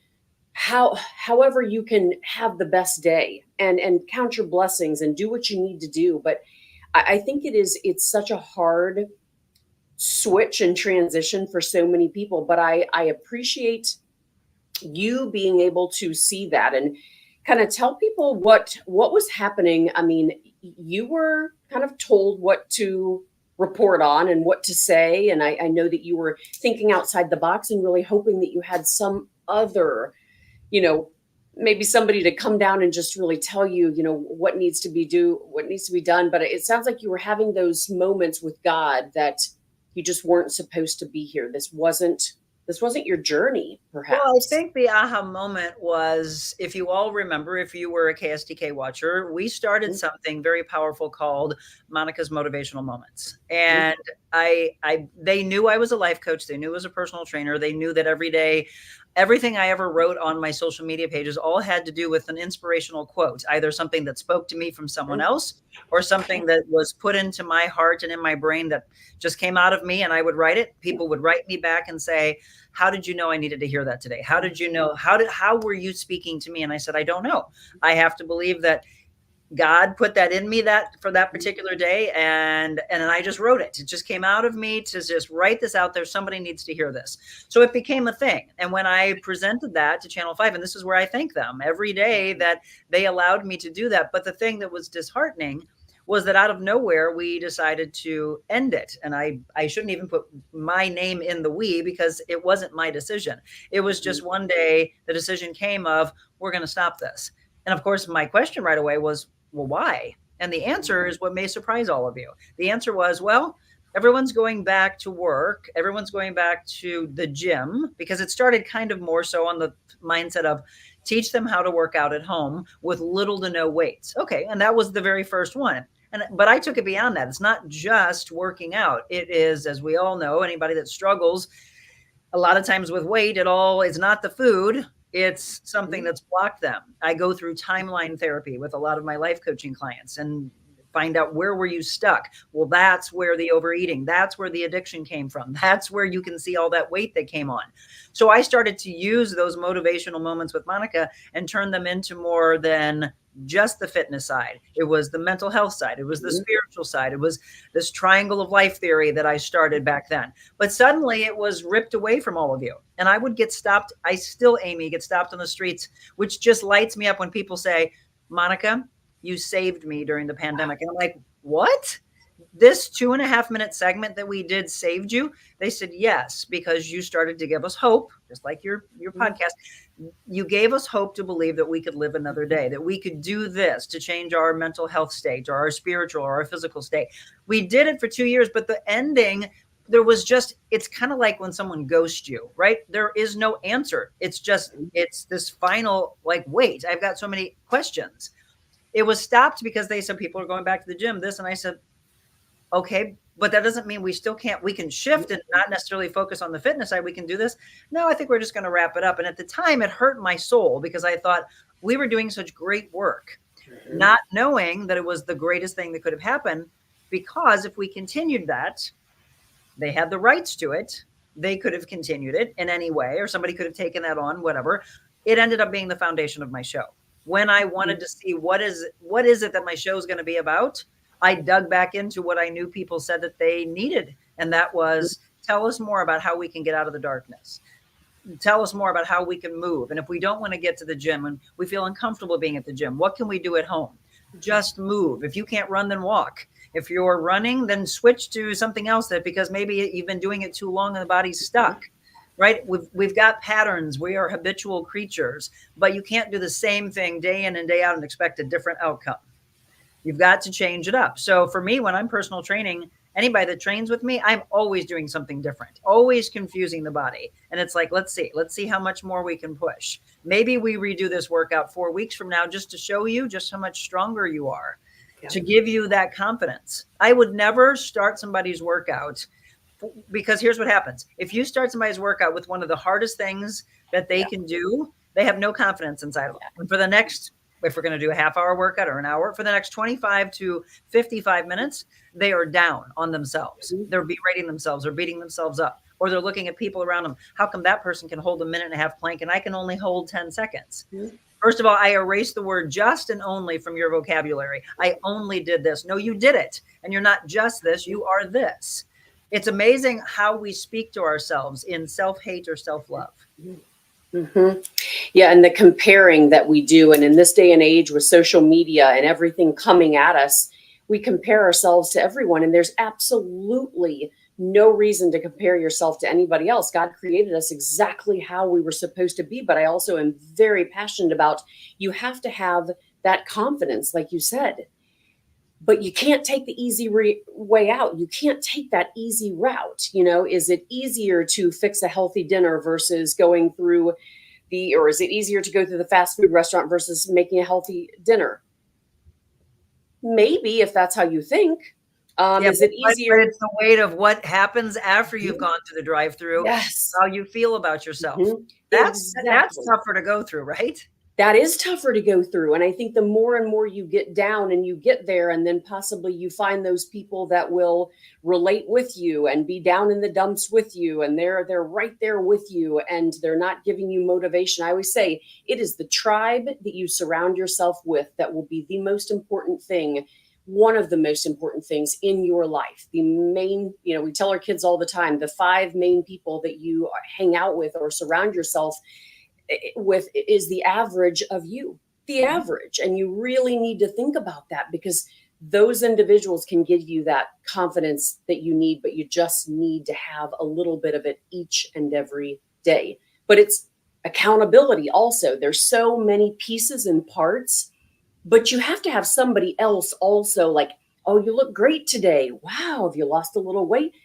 [SPEAKER 1] however you can have the best day, and count your blessings and do what you need to do. But I think it's such a hard switch and transition for so many people. But I appreciate you being able to see that and kind of tell people what was happening. I mean, you were kind of told what to report on and what to say. And I know that you were thinking outside the box and really hoping that you had some other, maybe somebody to come down and just really tell you, what needs to be done. But it sounds like you were having those moments with God that you just weren't supposed to be here. This wasn't your journey, perhaps.
[SPEAKER 2] Well, I think the aha moment was, if you all remember, if you were a KSTK watcher, we started something very powerful called Monica's Motivational Moments. And they knew I was a life coach. They knew I was a personal trainer. They knew that every day, everything I ever wrote on my social media pages all had to do with an inspirational quote, either something that spoke to me from someone else or something that was put into my heart and in my brain that just came out of me, and I would write it. People would write me back and say, how did you know I needed to hear that today? How did you know? How were you speaking to me? And I said, I don't know. I have to believe that God put that in me that for that particular day. And I just wrote it. It just came out of me to just write this out there. Somebody needs to hear this. So it became a thing. And when I presented that to Channel 5, and this is where I thank them every day that they allowed me to do that. But the thing that was disheartening was that out of nowhere, we decided to end it. And I shouldn't even put my name in the we, because it wasn't my decision. It was just one day the decision came of, we're going to stop this. And of course, my question right away was, well, why? And the answer is what may surprise all of you. The answer was, well, everyone's going back to work. Everyone's going back to the gym, because it started kind of more so on the mindset of teach them how to work out at home with little to no weights. Okay. And that was the very first one. But I took it beyond that. It's not just working out. It is, as we all know, anybody that struggles a lot of times with weight, it's not the food. It's something that's blocked them. I go through timeline therapy with a lot of my life coaching clients and find out, where were you stuck? Well, that's where the overeating, that's where the addiction came from. That's where you can see all that weight that came on. So I started to use those motivational moments with Monica and turn them into more than just the fitness side. It was the mental health side. It was the spiritual side. It was this triangle of life theory that I started back then. But suddenly it was ripped away from all of you. And I would get stopped. I still, Amy, get stopped on the streets, which just lights me up when people say, Monica, you saved me during the pandemic. And I'm like, what? This 2.5 minute segment that we did saved you? They said, yes, because you started to give us hope, just like your podcast. You gave us hope to believe that we could live another day, that we could do this to change our mental health state or our spiritual or our physical state. We did it for 2 years, but the ending, there was just, it's kind of like when someone ghosts you, right? There is no answer. It's just, it's this final, like, wait, I've got so many questions. It was stopped because they said people are going back to the gym, this. And I said, okay, but that doesn't mean we still can't, we can shift and not necessarily focus on the fitness side. We can do this. No, I think we're just going to wrap it up. And at the time it hurt my soul because I thought we were doing such great work, not knowing that it was the greatest thing that could have happened, because if we continued that, they had the rights to it. They could have continued it in any way, or somebody could have taken that on, whatever. It ended up being the foundation of my show. When I wanted to see what is it that my show is going to be about, I dug back into what I knew people said that they needed. And that was, tell us more about how we can get out of the darkness. Tell us more about how we can move. And if we don't want to get to the gym and we feel uncomfortable being at the gym, what can we do at home? Just move. If you can't run, then walk. If you're running, then switch to something else, that because maybe you've been doing it too long and the body's stuck. Right? We've got patterns. We are habitual creatures, but you can't do the same thing day in and day out and expect a different outcome. You've got to change it up. So for me, when I'm personal training, anybody that trains with me, I'm always doing something different, always confusing the body. And it's like, let's see how much more we can push. Maybe we redo this workout 4 weeks from now just to show you just how much stronger you are, to give you that confidence. I would never start somebody's workout, because here's what happens. If you start somebody's workout with one of the hardest things that they can do, they have no confidence inside of them. And for the next, if we're going to do a half-hour workout or an hour, for the next 25 to 55 minutes, they are down on themselves. They're berating themselves or beating themselves up, or they're looking at people around them. How come that person can hold a 1.5 minute plank and I can only hold 10 seconds? First of all, I erased the word just and only from your vocabulary. I only did this. No, you did it. And you're not just this, you are this. It's amazing how we speak to ourselves in self-hate or self-love.
[SPEAKER 1] Yeah, and the comparing that we do. And in this day and age with social media and everything coming at us, we compare ourselves to everyone. And there's absolutely no reason to compare yourself to anybody else. God created us exactly how we were supposed to be. But I also am very passionate about, you have to have that confidence, like you said. But you can't take the easy way out. You can't take that easy route. You know, is it easier to fix a healthy dinner versus going through or is it easier to go through the fast food restaurant versus making a healthy dinner? Maybe, if that's how you think. Is it easier?
[SPEAKER 2] But it's the weight of what happens after you've gone through the drive-through.
[SPEAKER 1] Yes.
[SPEAKER 2] How you feel about yourself. That's tougher to go through, right?
[SPEAKER 1] That is tougher to go through. And I think the more and more you get down and you get there, and then possibly you find those people that will relate with you and be down in the dumps with you, and they're right there with you, and they're not giving you motivation. I always say it is the tribe that you surround yourself with that will be the most important thing, one of the most important things in your life. The main, we tell our kids all the time, the 5 main people that you hang out with or surround yourself with is the average of you, the average. And you really need to think about that, because those individuals can give you that confidence that you need, but you just need to have a little bit of it each and every day. But it's accountability also. There's so many pieces and parts, but you have to have somebody else also, like, oh, you look great today. Wow, have you lost a little weight?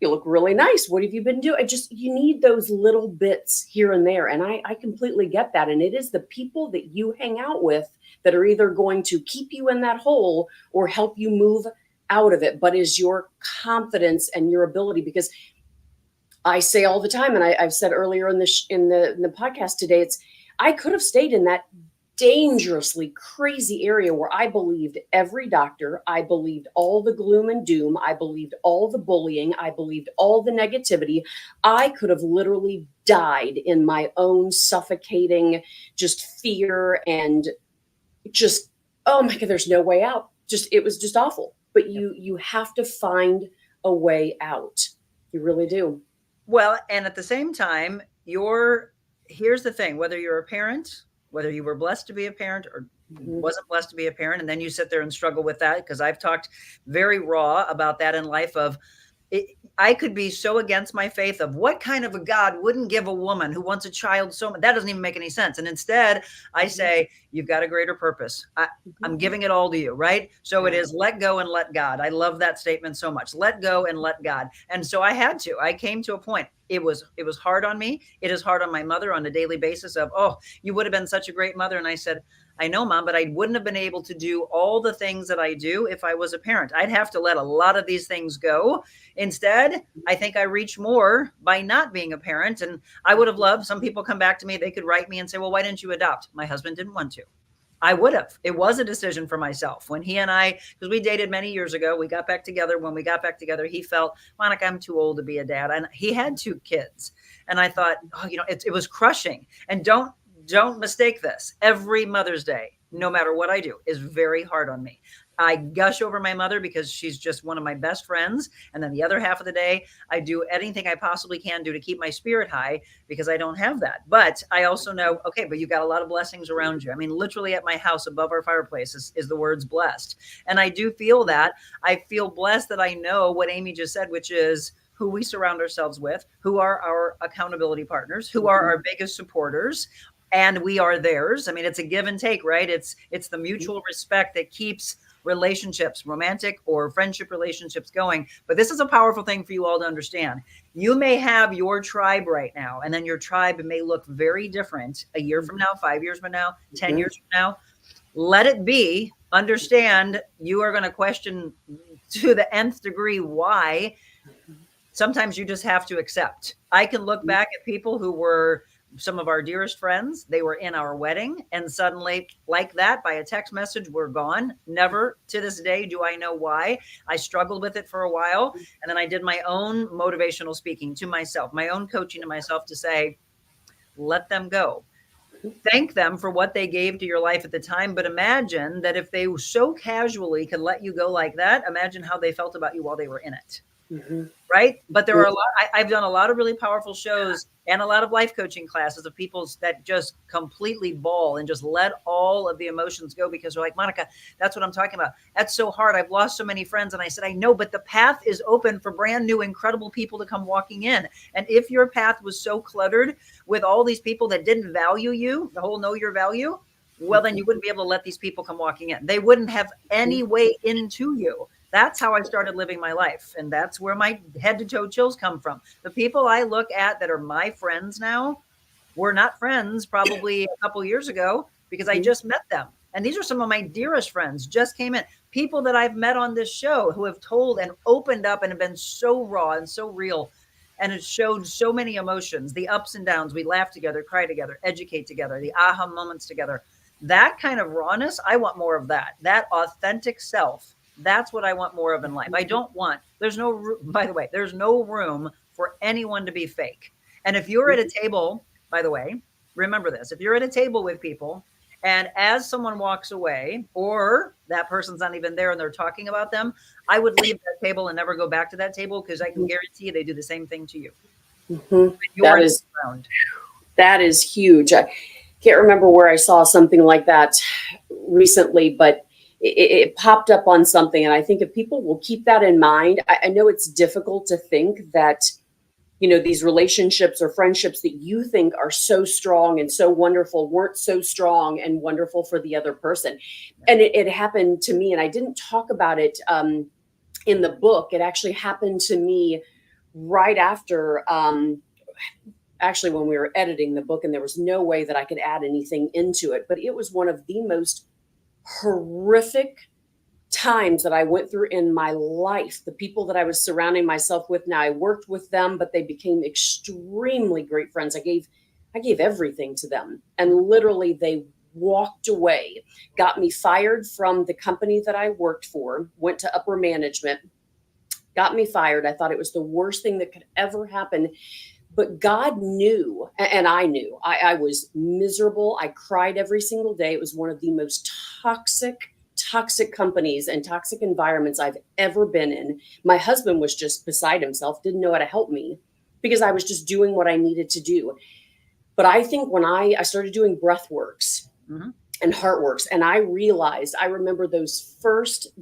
[SPEAKER 1] You look really nice. What have you been doing? You need those little bits here and there. And I completely get that. And it is the people that you hang out with that are either going to keep you in that hole or help you move out of it, but is your confidence and your ability. Because I say all the time, and I've said earlier in the podcast today, I could have stayed in that dangerously crazy area where I believed every doctor, I believed all the gloom and doom, I believed all the bullying, I believed all the negativity. I could have literally died in my own suffocating just fear and just, oh my God, there's no way out. Just, it was just awful. But you have to find a way out. You really do.
[SPEAKER 2] Well, and at the same time, here's the thing, whether you're a parent, whether you were blessed to be a parent or
[SPEAKER 1] Mhm.
[SPEAKER 2] wasn't blessed to be a parent, and then you sit there and struggle with that, because I've talked very raw about that in life of it, I could be so against my faith of what kind of a God wouldn't give a woman who wants a child so much. That doesn't even make any sense. And instead, I say, you've got a greater purpose. I'm giving it all to you, right? So it is let go and let God. I love that statement so much. Let go and let God. And so I had to. I came to a point. It was hard on me. It is hard on my mother on a daily basis of, oh, you would have been such a great mother. And I said, I know, Mom, but I wouldn't have been able to do all the things that I do if I was a parent. I'd have to let a lot of these things go. Instead, I think I reach more by not being a parent. And I would have loved, some people come back to me, they could write me and say, well, why didn't you adopt? My husband didn't want to. I would have. It was a decision for myself. When he and I, because we dated many years ago, we got back together. When we got back together, he felt, Monica, I'm too old to be a dad. And he had 2 kids. And I thought, oh, it was crushing. And don't mistake this. Every Mother's Day, no matter what I do, is very hard on me. I gush over my mother because she's just one of my best friends. And then the other half of the day, I do anything I possibly can do to keep my spirit high because I don't have that. But I also know, okay, but you got a lot of blessings around you. I mean, literally at my house above our fireplace is the words blessed. And I do feel that. I feel blessed that I know what Amy just said, which is who we surround ourselves with, who are our accountability partners, who are our biggest supporters, and we are theirs. I mean, it's a give and take, right? It's the mutual respect that keeps relationships, romantic or friendship relationships going. But this is a powerful thing for you all to understand. You may have your tribe right now, and then your tribe may look very different a year from now, 5 years from now, 10 years from now. Let it be. Understand you are going to question to the nth degree why. Sometimes you just have to accept. I can look back at people who were some of our dearest friends. They were in our wedding, and suddenly, like that, by a text message, we're gone. Never to this day do I know why. I struggled with it for a while. And then I did my own motivational speaking to myself, my own coaching to myself to say, let them go. Thank them for what they gave to your life at the time. But imagine that if they so casually could let you go like that, imagine how they felt about you while they were in it.
[SPEAKER 1] Mm-hmm.
[SPEAKER 2] Right. But there are a lot, I've done a lot of really powerful shows and a lot of life coaching classes of people that just completely bawl and just let all of the emotions go because they're like, Monica, that's what I'm talking about. That's so hard. I've lost so many friends. And I said, I know, but the path is open for brand new, incredible people to come walking in. And if your path was so cluttered with all these people that didn't value you, the whole know your value, well, then you wouldn't be able to let these people come walking in. They wouldn't have any way into you. That's how I started living my life. And that's where my head to toe chills come from. The people I look at that are my friends now were not friends probably a couple years ago because I just met them. And these are some of my dearest friends just came in. People that I've met on this show who have told and opened up and have been so raw and so real. And it showed so many emotions, the ups and downs. We laugh together, cry together, educate together, the aha moments together. That kind of rawness, I want more of that. That authentic self. That's what I want more of in life. I don't want, by the way, there's no room for anyone to be fake. And if you're at a table, by the way, remember this, if you're at a table with people and as someone walks away or that person's not even there and they're talking about them, I would leave that table and never go back to that table because I can guarantee you they do the same thing to you.
[SPEAKER 1] Mm-hmm.
[SPEAKER 2] Around.
[SPEAKER 1] That is huge. I can't remember where I saw something like that recently, but it popped up on something. And I think if people will keep that in mind, I know it's difficult to think that, these relationships or friendships that you think are so strong and so wonderful weren't so strong and wonderful for the other person. And it happened to me, and I didn't talk about it in the book. It actually happened to me right after, actually when we were editing the book, and there was no way that I could add anything into it, but it was one of the most horrific times that I went through in my life, the people that I was surrounding myself with now, I worked with them, but they became extremely great friends. I gave everything to them, and literally they walked away, got me fired from the company that I worked for, went to upper management, got me fired. I thought it was the worst thing that could ever happen. But God knew, and I knew. I was miserable. I cried every single day. It was one of the most toxic companies and toxic environments I've ever been in. My husband was just beside himself, didn't know how to help me because I was just doing what I needed to do. But I think when I started doing breath works,
[SPEAKER 2] Mm-hmm.
[SPEAKER 1] and heart works, and I realized, I remember the first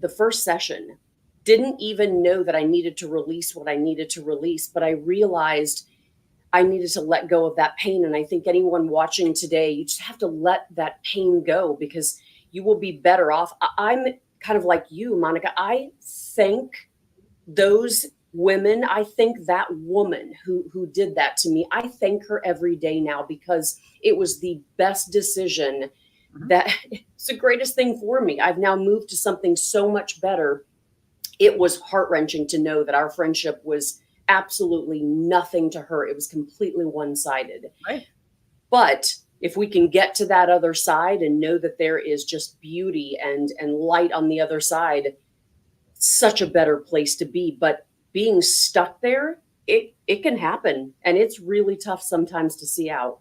[SPEAKER 1] session, didn't even know that I needed to release what I needed to release, but I realized I needed to let go of that pain. And I think anyone watching today, you just have to let that pain go because you will be better off. I'm kind of like you, Monica. I thank those women. I thank that woman who did that to me. I thank her every day now because it was the best decision.
[SPEAKER 2] Mm-hmm.
[SPEAKER 1] That it's the greatest thing for me. I've now moved to something so much better. It was heart-wrenching to know that our friendship was absolutely nothing to her. It was completely one-sided.
[SPEAKER 2] Right.
[SPEAKER 1] But if we can get to that other side and know that there is just beauty and light on the other side, such a better place to be. But being stuck there, it can happen, and it's really tough sometimes to see out.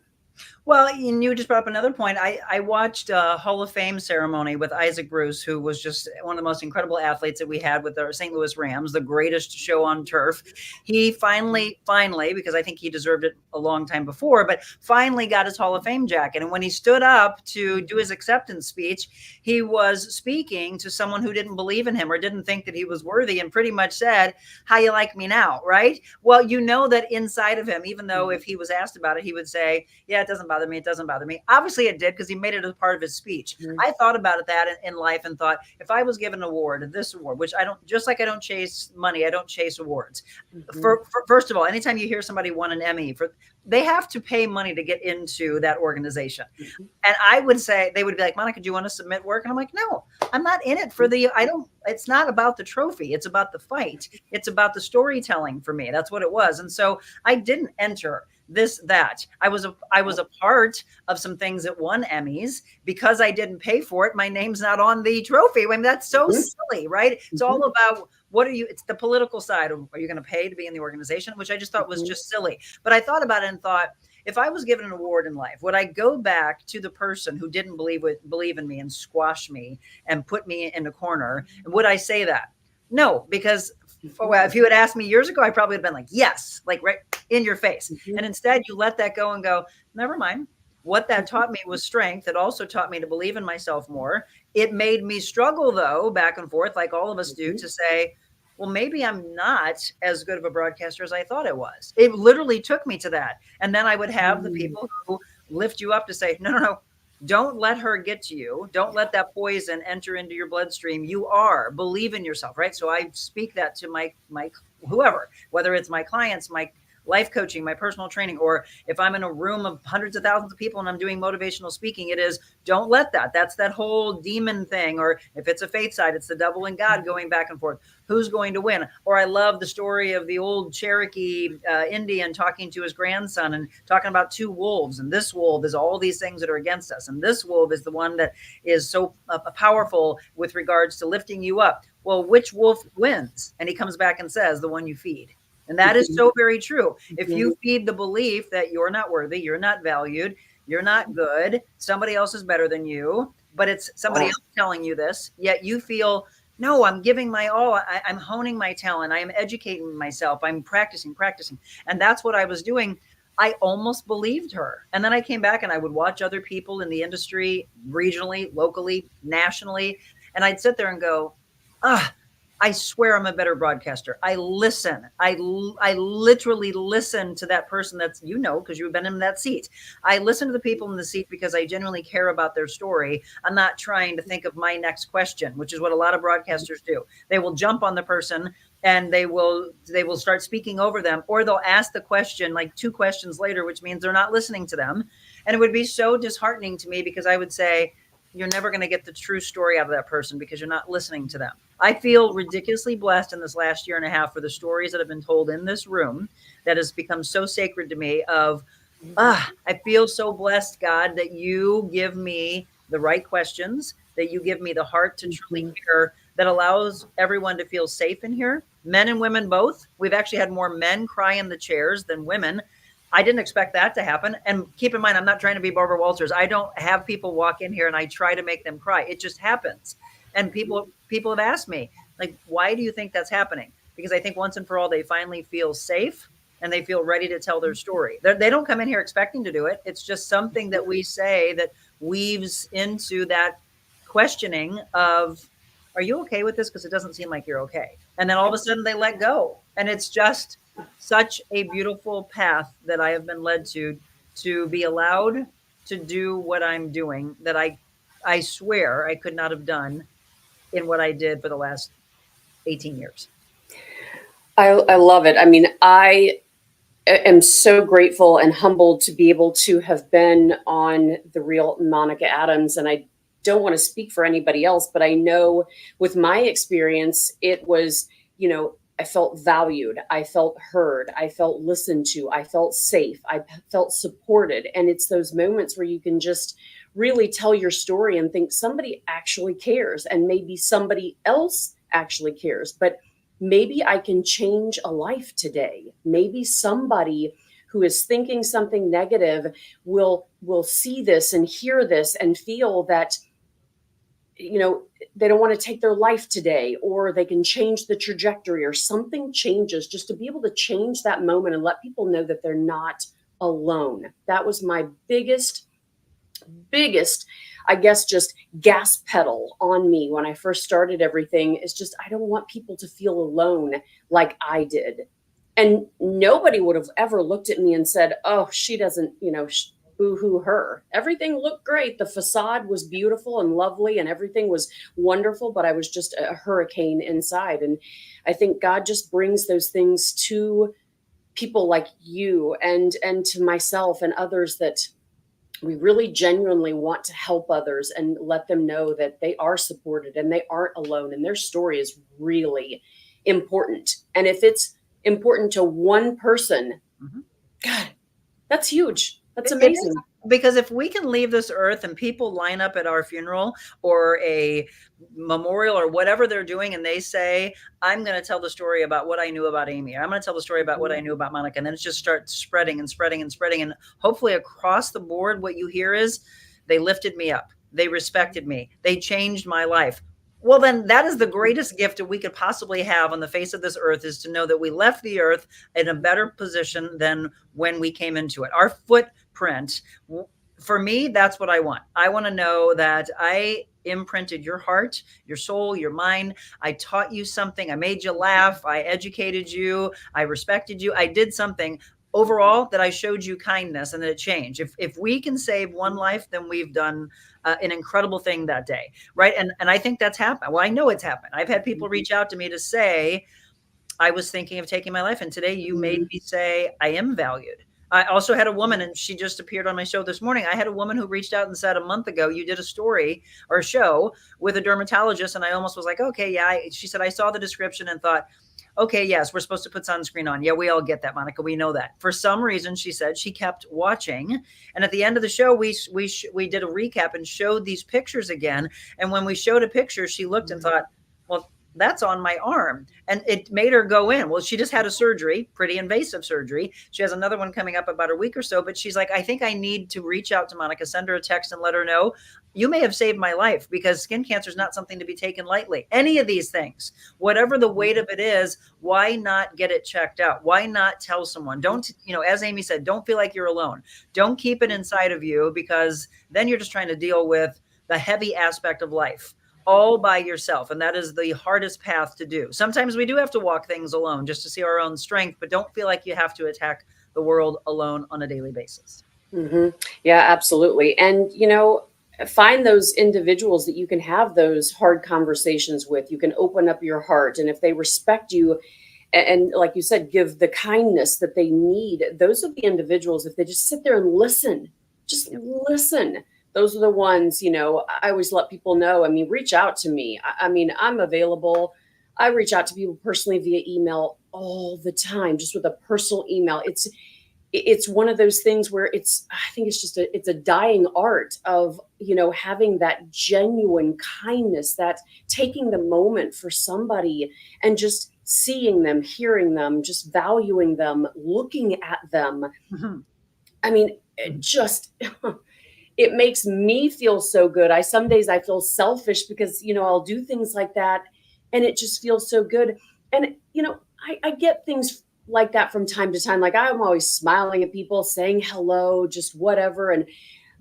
[SPEAKER 2] Well, and you just brought up another point. I watched a Hall of Fame ceremony with Isaac Bruce, who was just one of the most incredible athletes that we had with our St. Louis Rams, the greatest show on turf. He finally, because I think he deserved it a long time before, but finally got his Hall of Fame jacket. And when he stood up to do his acceptance speech, he was speaking to someone who didn't believe in him or didn't think that he was worthy and pretty much said, "How you like me now?" Right? Well, you know that inside of him, even though if he was asked about it, he would say, "Yeah, it doesn't bother me. It doesn't bother me." Obviously it did because he made it as part of his speech.
[SPEAKER 1] Mhm.
[SPEAKER 2] I thought about it that in life and thought, if I was given an award, this award, which I don't, just like I don't chase money, I don't chase awards. For first of all, anytime you hear somebody won an Emmy, they have to pay money to get into that organization. And I would say, they would be like, "Monica, do you want to submit work?" And I'm like, "No, I'm not in it for it's not about the trophy. It's about the fight. It's about the storytelling for me." That's what it was. And so I didn't enter that. I was a part of some things that won Emmys because I didn't pay for it. My name's not on the trophy. I mean, that's so silly, right? It's all about it's the political side of, are you going to pay to be in the organization? Which I just thought was just silly. But I thought about it and thought, if I was given an award in life, would I go back to the person who didn't believe in me and squash me and put me in a corner? And would I say that? No, because if you had asked me years ago, I probably would have been like, yes, like right in your face. And instead you let that go and go, never mind. What that taught me was strength. It also taught me to believe in myself more. It made me struggle, though, back and forth, like all of us do, to say, well, maybe I'm not as good of a broadcaster as I thought I was. It literally took me to that. And then I would have the people who lift you up to say, no, no, no, don't let her get to you. Don't let that poison enter into your bloodstream. Believe in yourself, right? So I speak that to my whoever, whether it's my clients, my life coaching, my personal training, or if I'm in a room of hundreds of thousands of people and I'm doing motivational speaking, it is, don't let that's that whole demon thing. Or if it's a faith side, it's the devil and God going back and forth. Who's going to win? Or I love the story of the old Cherokee Indian talking to his grandson and talking about two wolves. And this wolf is all these things that are against us. And this wolf is the one that is so powerful with regards to lifting you up. Well, which wolf wins? And he comes back and says, the one you feed. And that is so very true. If you feed the belief that you're not worthy, you're not valued, you're not good, somebody else is better than you, but it's somebody else telling you this, yet you feel, no, I'm giving my all. I'm honing my talent. I am educating myself. I'm practicing. And that's what I was doing. I almost believed her. And then I came back and I would watch other people in the industry, regionally, locally, nationally. And I'd sit there and go, I swear I'm a better broadcaster. I listen. I literally listen to that person that's, because you've been in that seat. I listen to the people in the seat because I genuinely care about their story. I'm not trying to think of my next question, which is what a lot of broadcasters do. They will jump on the person and they will start speaking over them, or they'll ask the question like 2 questions later, which means they're not listening to them. And it would be so disheartening to me because I would say, you're never going to get the true story out of that person because you're not listening to them. I feel ridiculously blessed in this last year and a half for the stories that have been told in this room that has become so sacred to me of, I feel so blessed, God, that you give me the right questions, that you give me the heart to truly
[SPEAKER 1] Mhm.
[SPEAKER 2] hear, that allows everyone to feel safe in here, men and women both. We've actually had more men cry in the chairs than women. I didn't expect that to happen. And keep in mind, I'm not trying to be Barbara Walters. I don't have people walk in here and I try to make them cry. It just happens. And people have asked me, like, why do you think that's happening? Because I think once and for all, they finally feel safe and they feel ready to tell their story. They don't come in here expecting to do it. It's just something that we say that weaves into that questioning of, are you okay with this? Because it doesn't seem like you're okay. And then all of a sudden they let go. And it's just such a beautiful path that I have been led to be allowed to do what I'm doing that I swear I could not have done in what I did for the last 18 years.
[SPEAKER 1] I love it. I mean, I am so grateful and humbled to be able to have been on the real Monica Adams. And I don't want to speak for anybody else, but I know with my experience, it was, I felt valued. I felt heard. I felt listened to. I felt safe. I felt supported. And it's those moments where you can just really tell your story and think somebody actually cares, and maybe somebody else actually cares. But maybe I can change a life today. Maybe somebody who is thinking something negative will see this and hear this and feel that, you know, they don't want to take their life today, or they can change the trajectory, or something changes, just to be able to change that moment and let people know that they're not alone. That was my biggest, I guess, just gas pedal on me when I first started everything, is just, I don't want people to feel alone like I did. And nobody would have ever looked at me and said, oh, she doesn't, boo hoo her. Everything looked great. The facade was beautiful and lovely and everything was wonderful, but I was just a hurricane inside. And I think God just brings those things to people like you and to myself and others, that we really genuinely want to help others and let them know that they are supported and they aren't alone, and their story is really important. And if it's important to one person,
[SPEAKER 2] Mhm.
[SPEAKER 1] God, that's huge. That's
[SPEAKER 2] It is,
[SPEAKER 1] amazing.
[SPEAKER 2] because if we can leave this earth and people line up at our funeral or a memorial or whatever they're doing, and they say, I'm going to tell the story about what I knew about Amy, or I'm going to tell the story about what I knew about Monica, and then it just starts spreading and spreading and spreading. And hopefully across the board, what you hear is, they lifted me up. They respected me. They changed my life. Well, then that is the greatest gift that we could possibly have on the face of this earth, is to know that we left the earth in a better position than when we came into it. Our footprint, for me, that's what I want. I want to know that I imprinted your heart, your soul, your mind. I taught you something. I made you laugh. I educated you. I respected you. I did something overall that I showed you kindness and that it changed. If we can save one life, then we've done an incredible thing that day, right? And I think that's happened. Well, I know it's happened. I've had people reach out to me to say, I was thinking of taking my life, and today you made me say I am valued. I also had a woman, and she just appeared on my show this morning. I had a woman who reached out and said, a month ago, you did a story or a show with a dermatologist. And I almost was like, okay, yeah. She said, I saw the description and thought, okay, yes, we're supposed to put sunscreen on. Yeah, we all get that, Monica. We know that. For some reason, she said, she kept watching. And at the end of the show, we did a recap and showed these pictures again. And when we showed a picture, she looked and thought, well, that's on my arm. And it made her go in. Well, she just had a surgery, pretty invasive surgery. She has another one coming up about a week or so, but she's like, I think I need to reach out to Monica, send her a text and let her know, you may have saved my life, because skin cancer is not something to be taken lightly. Any of these things, whatever the weight of it is, why not get it checked out? Why not tell someone? Don't, as Amy said, don't feel like you're alone. Don't keep it inside of you, because then you're just trying to deal with the heavy aspect of life all by yourself. And that is the hardest path to do. Sometimes we do have to walk things alone just to see our own strength, but don't feel like you have to attack the world alone on a daily basis.
[SPEAKER 1] Mm-hmm. Yeah, absolutely. And, find those individuals that you can have those hard conversations with. You can open up your heart. And if they respect you, and like you said, give the kindness that they need, those are the individuals, if they just sit there and listen, just listen, those are the ones, I always let people know. I mean, reach out to me. I mean, I'm available. I reach out to people personally via email all the time, just with a personal email. It's one of those things where I think it's a dying art of, having that genuine kindness, that taking the moment for somebody and just seeing them, hearing them, just valuing them, looking at them.
[SPEAKER 2] Mhm.
[SPEAKER 1] I mean, it makes me feel so good. Some days I feel selfish because, I'll do things like that and it just feels so good. And, I get things like that from time to time. Like I'm always smiling at people, saying hello, just whatever. And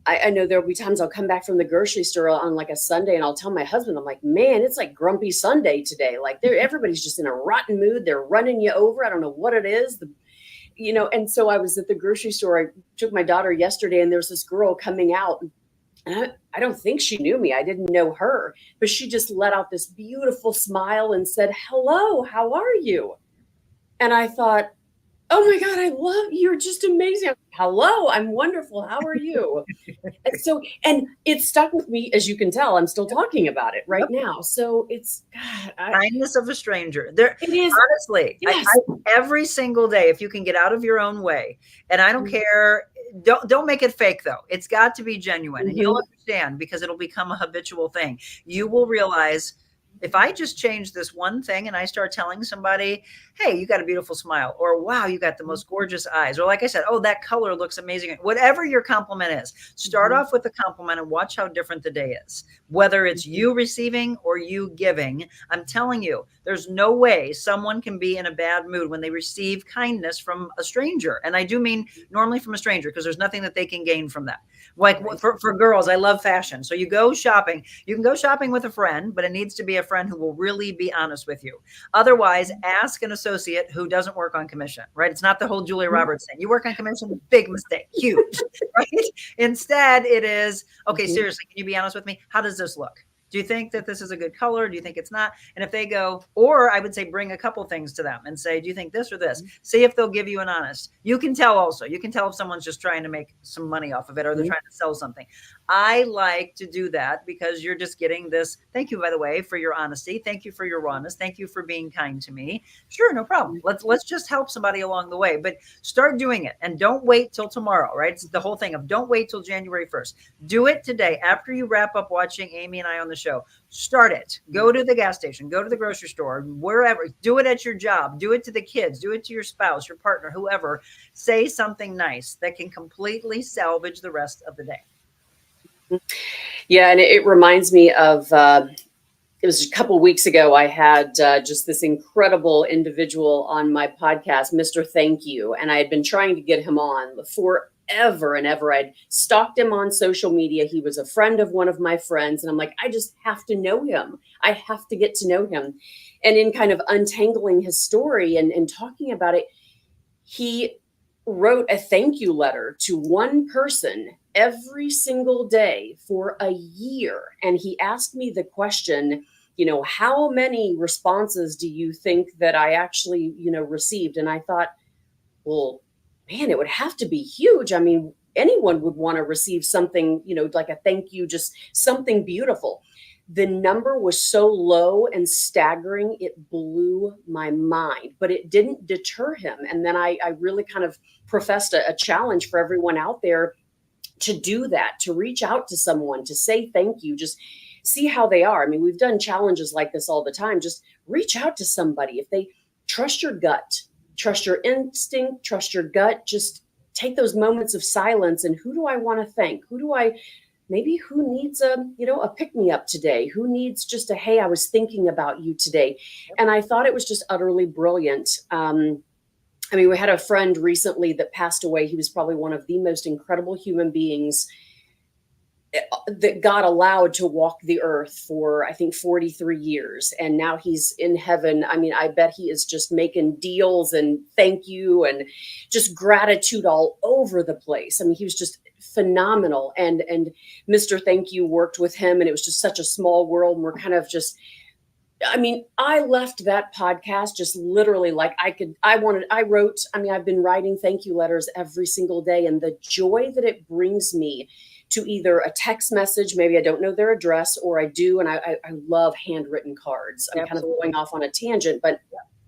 [SPEAKER 1] I know there'll be times I'll come back from the grocery store on like a Sunday and I'll tell my husband, I'm like, man, it's like grumpy Sunday today. Like everybody's just in a rotten mood. They're running you over. I don't know what it is. And so I was at the grocery store. I took my daughter yesterday and there's this girl coming out. And I don't think she knew me. I didn't know her, but she just let out this beautiful smile and said, hello, how are you? And I thought, oh my God, I love you. You're just amazing. Hello, I'm wonderful. How are you? And it stuck with me, as you can tell. I'm still talking about it right now. So it's God.
[SPEAKER 2] Kindness of a stranger. There,
[SPEAKER 1] It is.
[SPEAKER 2] honestly,
[SPEAKER 1] Yes.
[SPEAKER 2] every single day, if you can get out of your own way, and I don't care, don't make it fake though. It's got to be genuine, and you'll understand because it'll become a habitual thing. You will realize if I just change this one thing and I start telling somebody, hey, you got a beautiful smile, or wow, you got the most gorgeous eyes, or like I said, oh, that color looks amazing. Whatever your compliment is, start off with the compliment and watch how different the day is. Whether it's you receiving or you giving, I'm telling you, there's no way someone can be in a bad mood when they receive kindness from a stranger. And I do mean normally from a stranger, because there's nothing that they can gain from that. Like for girls, I love fashion. So you go shopping, you can go shopping with a friend, but it needs to be a friend who will really be honest with you. Otherwise, ask an associate who doesn't work on commission, right? It's not the whole Julia Roberts thing. You work on commission, big mistake, huge, right? Instead, it is, okay, seriously, can you be honest with me? How does this look? Do you think that this is a good color? Do you think it's not? And if they go, or I would say bring a couple things to them and say, do you think this or this? See if they'll give you an honest. You can tell also. You can tell if someone's just trying to make some money off of it or they're trying to sell something. I like to do that because you're just getting this. Thank you, by the way, for your honesty. Thank you for your rawness. Thank you for being kind to me. Sure, no problem. Let's just help somebody along the way. But start doing it and don't wait till tomorrow, right? It's the whole thing of don't wait till January 1st. Do it today after you wrap up watching Amy and I on the show. Start it. Go to the gas station, go to the grocery store, wherever. Do it at your job. Do it to the kids. Do it to your spouse, your partner, whoever. Say something nice that can completely salvage the rest of the day.
[SPEAKER 1] Yeah, and it reminds me of it was a couple weeks ago. I had just this incredible individual on my podcast, Mr. Thank You, and I had been trying to get him on forever and ever. I'd stalked him on social media. He was a friend of one of my friends, and I'm like, I just have to know him. I have to get to know him. And in kind of untangling his story and talking about it, he wrote a thank you letter to one person every single day for a year. And he asked me the question, how many responses do you think that I actually, received? And I thought, well, man, it would have to be huge. I mean, anyone would want to receive something, like a thank you, just something beautiful. The number was so low and staggering, it blew my mind, but it didn't deter him. And then I really kind of professed a challenge for everyone out there to do that, to reach out to someone, to say thank you, just see how they are. I mean, we've done challenges like this all the time. Just reach out to somebody. If they trust your gut, trust your instinct, trust your gut, just take those moments of silence. And who do I want to thank? Who needs a pick-me-up today? Who needs just a, hey, I was thinking about you today. And I thought it was just utterly brilliant. We had a friend recently that passed away. He was probably one of the most incredible human beings that God allowed to walk the earth for, I think, 43 years. And now he's in heaven. I mean, I bet he is just making deals and thank you and just gratitude all over the place. I mean, he was just phenomenal. And Mr. Thank You worked with him, and it was just such a small world. And we're kind of just, I left that podcast just literally like I've been writing thank you letters every single day, and the joy that it brings me to either a text message, maybe I don't know their address, or I do, and I love handwritten cards. I'm kind of
[SPEAKER 2] Absolutely.
[SPEAKER 1] going off on a tangent, but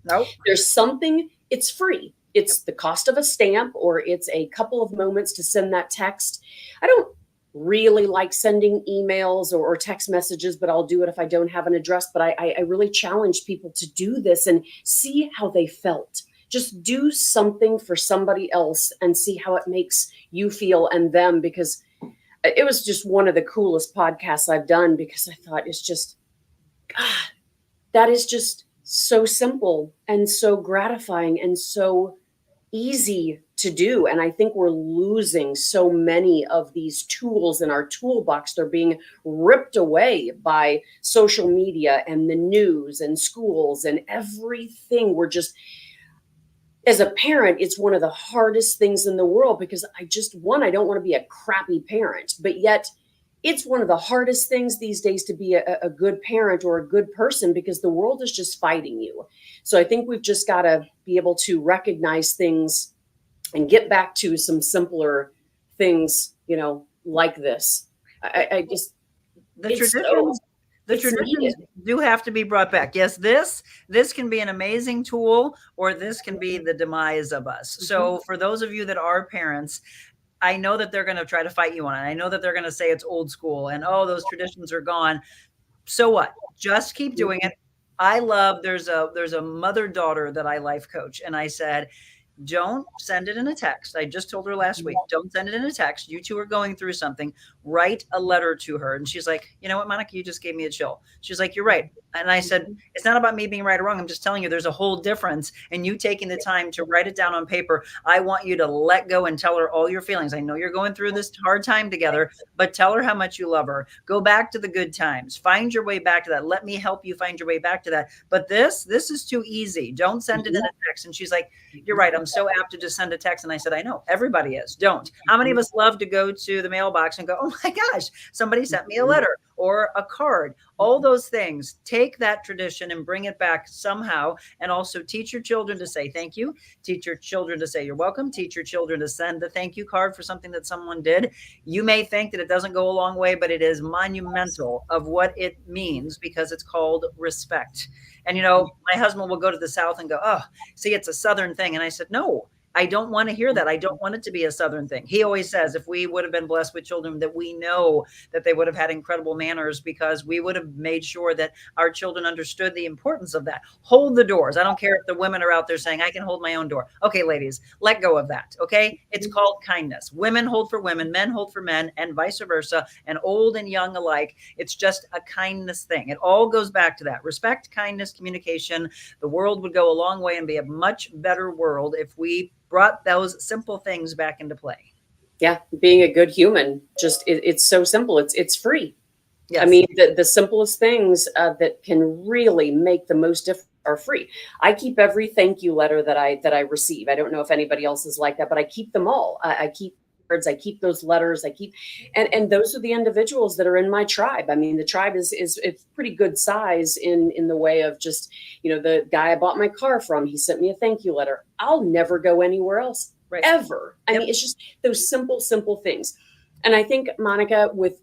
[SPEAKER 2] Nope.
[SPEAKER 1] there's something, it's free. It's the cost of a stamp, or it's a couple of moments to send that text. I don't really like sending emails or text messages, but I'll do it if I don't have an address. But I really challenge people to do this and see how they felt. Just do something for somebody else and see how it makes you feel and them, because it was just one of the coolest podcasts I've done, because I thought it's just, God, that is just so simple and so gratifying and so easy to do. And I think we're losing so many of these tools in our toolbox. They're being ripped away by social media and the news and schools and everything. We're just, as a parent, it's one of the hardest things in the world, because I don't want to be a crappy parent, but yet it's one of the hardest things these days to be a good parent or a good person, because the world is just fighting you. So I think we've just got to be able to recognize things and get back to some simpler things, like this. I just,
[SPEAKER 2] The
[SPEAKER 1] it's
[SPEAKER 2] traditions,
[SPEAKER 1] so,
[SPEAKER 2] the
[SPEAKER 1] it's
[SPEAKER 2] traditions
[SPEAKER 1] needed.
[SPEAKER 2] do have to be brought back. Yes, this can be an amazing tool, or this can be the demise of us. So for those of you that are parents, I know that they're going to try to fight you on it. I know that they're going to say it's old school and, oh, those traditions are gone. So what? Just keep doing it. I love, there's a mother-daughter that I life coach, and I said, don't send it in a text. I just told her last week, don't send it in a text. You two are going through something. Write a letter to her. And she's like, you know what, Monica, you just gave me a chill. She's like, you're right. And I said, it's not about me being right or wrong. I'm just telling you there's a whole difference in you taking the time to write it down on paper. I want you to let go and tell her all your feelings. I know you're going through this hard time together, but tell her how much you love her. Go back to the good times. Find your way back to that. Let me help you find your way back to that. But this is too easy. Don't send it in a text. And she's like, you're right. I'm so apt to just send a text. And I said, I know, everybody is. Don't. How many of us love to go to the mailbox and go, oh my gosh, somebody sent me a letter or a card? All those things. Take that tradition and bring it back somehow. And also teach your children to say thank you. Teach your children to say you're welcome. Teach your children to send the thank you card for something that someone did. You may think that it doesn't go a long way, but it is monumental of what it means, because it's called respect. And, my husband will go to the South and go, oh, see, it's a Southern thing. And I said, no, I don't want to hear that. I don't want it to be a Southern thing. He always says, if we would have been blessed with children, that we know that they would have had incredible manners, because we would have made sure that our children understood the importance of that. Hold the doors. I don't care if the women are out there saying, I can hold my own door. Okay, ladies, let go of that. Okay. It's called kindness. Women hold for women, men hold for men, and vice versa, and old and young alike. It's just a kindness thing. It all goes back to that. Respect, kindness, communication. The world would go a long way and be a much better world if we brought those simple things back into play.
[SPEAKER 1] Yeah, being a good human, just it's so simple. It's free.
[SPEAKER 2] Yes.
[SPEAKER 1] I mean, the simplest things that can really make the most difference are free. I keep every thank you letter that I receive. I don't know if anybody else is like that, but I keep them all. I keep words. I keep those letters. And those are the individuals that are in my tribe. I mean, the tribe is it's pretty good size in the way of just, the guy I bought my car from, he sent me a thank you letter. I'll never go anywhere else,
[SPEAKER 2] right,
[SPEAKER 1] ever. I mean, it's just those simple things. And I think, Monica, with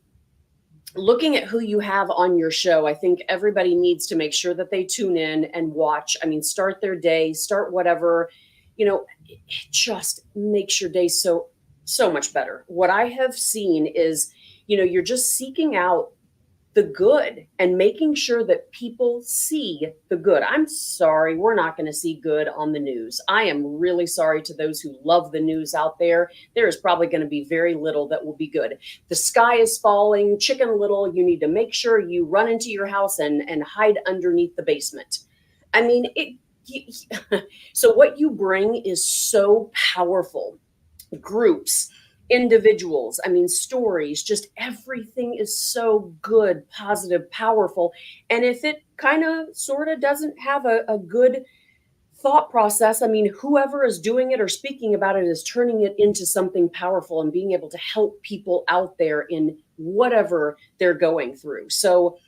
[SPEAKER 1] looking at who you have on your show, I think everybody needs to make sure that they tune in and watch. I mean, start their day, start whatever, it just makes your day so much better. What I have seen is, you're just seeking out the good and making sure that people see the good. I'm sorry, we're not going to see good on the news. I am really sorry to those who love the news out there. There is probably going to be very little that will be good. The sky is falling, Chicken Little. You need to make sure you run into your house and hide underneath the basement. I mean, so what you bring is so powerful. Groups, individuals, I mean, stories, just everything is so good, positive, powerful. And if it kind of sort of doesn't have a good thought process, I mean, whoever is doing it or speaking about it is turning it into something powerful and being able to help people out there in whatever they're going through. So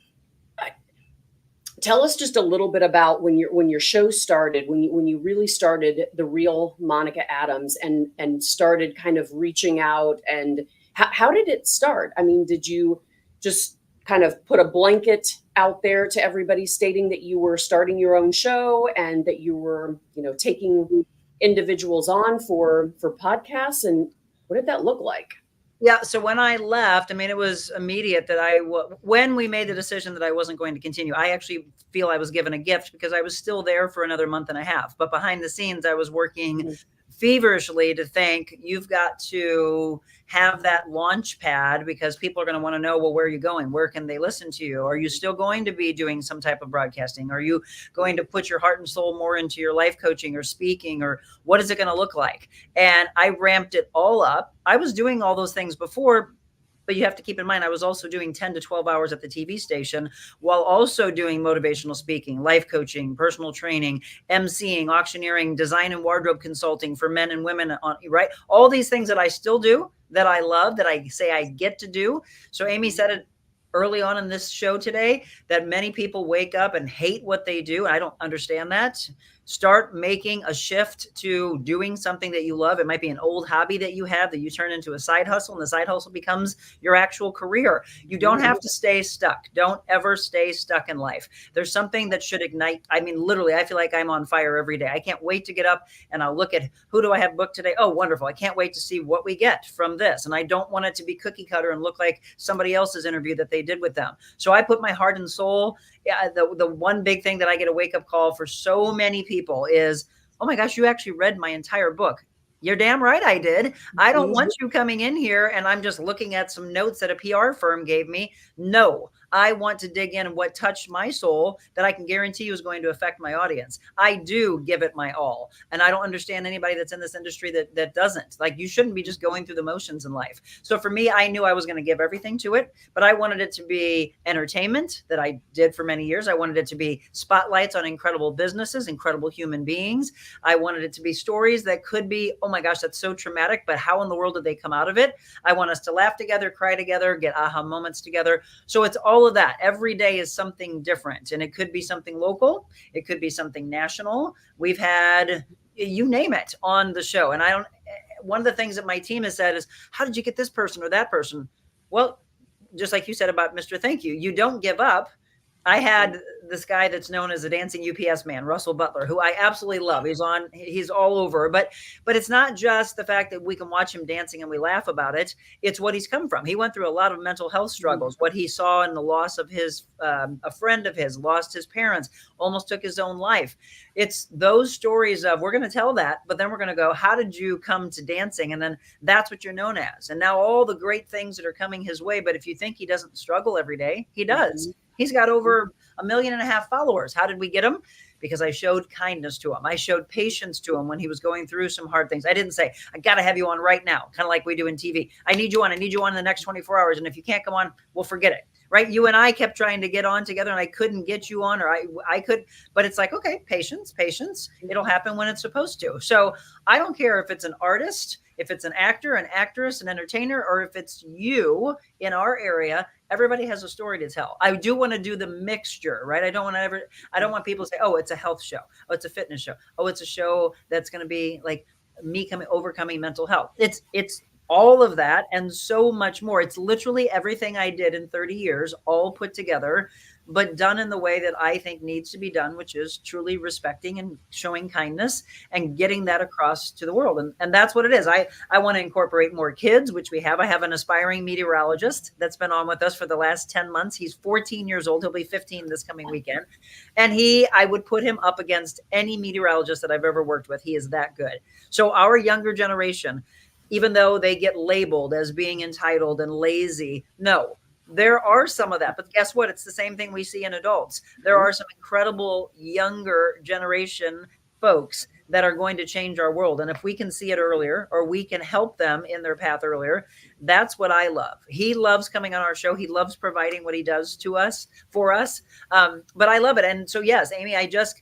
[SPEAKER 1] tell us just a little bit about when your show started, when you really started The Real Monica Adams and started kind of reaching out, and how did it start? I mean, did you just kind of put a blanket out there to everybody stating that you were starting your own show and that you were, taking individuals on for podcasts? And what did that look like?
[SPEAKER 2] Yeah. So when I left, I mean, it was immediate that when we made the decision that I wasn't going to continue, I actually feel I was given a gift because I was still there for another month and a half. But behind the scenes, I was working feverishly to think you've got to have that launch pad because people are going to want to know, well, where are you going? Where can they listen to you? Are you still going to be doing some type of broadcasting? Are you going to put your heart and soul more into your life coaching or speaking, or what is it going to look like? And I ramped it all up. I was doing all those things before, but you have to keep in mind, I was also doing 10 to 12 hours at the TV station while also doing motivational speaking, life coaching, personal training, emceeing, auctioneering, design and wardrobe consulting for men and women, right? All these things that I still do, that I love, that I say I get to do. So Amy said it early on in this show today, that many people wake up and hate what they do. I don't understand that. Start making a shift to doing something that you love. It might be an old hobby that you have that you turn into a side hustle, and the side hustle becomes your actual career. You don't have to stay stuck. Don't ever stay stuck in life. There's something that should ignite. I mean, literally, I feel like I'm on fire every day. I can't wait to get up and I'll look at who do I have booked today? Oh, wonderful. I can't wait to see what we get from this. And I don't want it to be cookie cutter and look like somebody else's interview that they did with them. So I put my heart and soul. Yeah, the one big thing that I get a wake up call for so many people is, oh my gosh, you actually read my entire book. You're damn right I did. I don't want you coming in here and I'm just looking at some notes that a PR firm gave me. No, I want to dig in and what touched my soul that I can guarantee you is going to affect my audience. I do give it my all. And I don't understand anybody that's in this industry that doesn't. Like, you shouldn't be just going through the motions in life. So for me, I knew I was going to give everything to it, but I wanted it to be entertainment that I did for many years. I wanted it to be spotlights on incredible businesses, incredible human beings. I wanted it to be stories that could be, oh my gosh, that's so traumatic, but how in the world did they come out of it? I want us to laugh together, cry together, get aha moments together. So it's all of that. Every day is something different, and it could be something local. It could be something national. We've had, you name it, on the show. And one of the things that my team has said is, how did you get this person or that person? Well, just like you said about Mr. Thank You, you don't give up. I had this guy that's known as a dancing UPS man, Russell Butler, who I absolutely love. He's all over, but it's not just the fact that we can watch him dancing and we laugh about it. It's what he's come from. He went through a lot of mental health struggles, what he saw in the loss of his, a friend of his lost his parents, almost took his own life. It's those stories of, we're going to tell that, but then we're going to go, how did you come to dancing? And then that's what you're known as. And now all the great things that are coming his way. But if you think he doesn't struggle every day, he does. He's got over 1.5 million followers. How did we get him? Because I showed kindness to him. I showed patience to him when he was going through some hard things. I didn't say, I got to have you on right now, kind of like we do in TV. I need you on in the next 24 hours. And if you can't come on, we'll forget it. Right? You and I kept trying to get on together and I couldn't get you on, or I could, but it's like, okay, patience. It'll happen when it's supposed to. So I don't care if it's an artist, if it's an actor, an actress, an entertainer, or if it's you in our area. Everybody has a story to tell. I do want to do the mixture, right? I don't want people to say, oh, it's a health show. Oh, it's a fitness show. Oh, it's a show that's going to be like me overcoming mental health. It's all of that and so much more. It's literally everything I did in 30 years, all put together, but done in the way that I think needs to be done, which is truly respecting and showing kindness and getting that across to the world. And that's what it is. I want to incorporate more kids, which we have. I have an aspiring meteorologist that's been on with us for the last 10 months. He's 14 years old. He'll be 15 this coming weekend. And I would put him up against any meteorologist that I've ever worked with. He is that good. So our younger generation, even though they get labeled as being entitled and lazy, no, there are some of that, but guess what? It's the same thing we see in adults. There are some incredible younger generation folks that are going to change our world. And if we can see it earlier, or we can help them in their path earlier, that's what I love. He loves coming on our show. He loves providing what he does to us, for us. But I love it. And so, yes, Amy, I just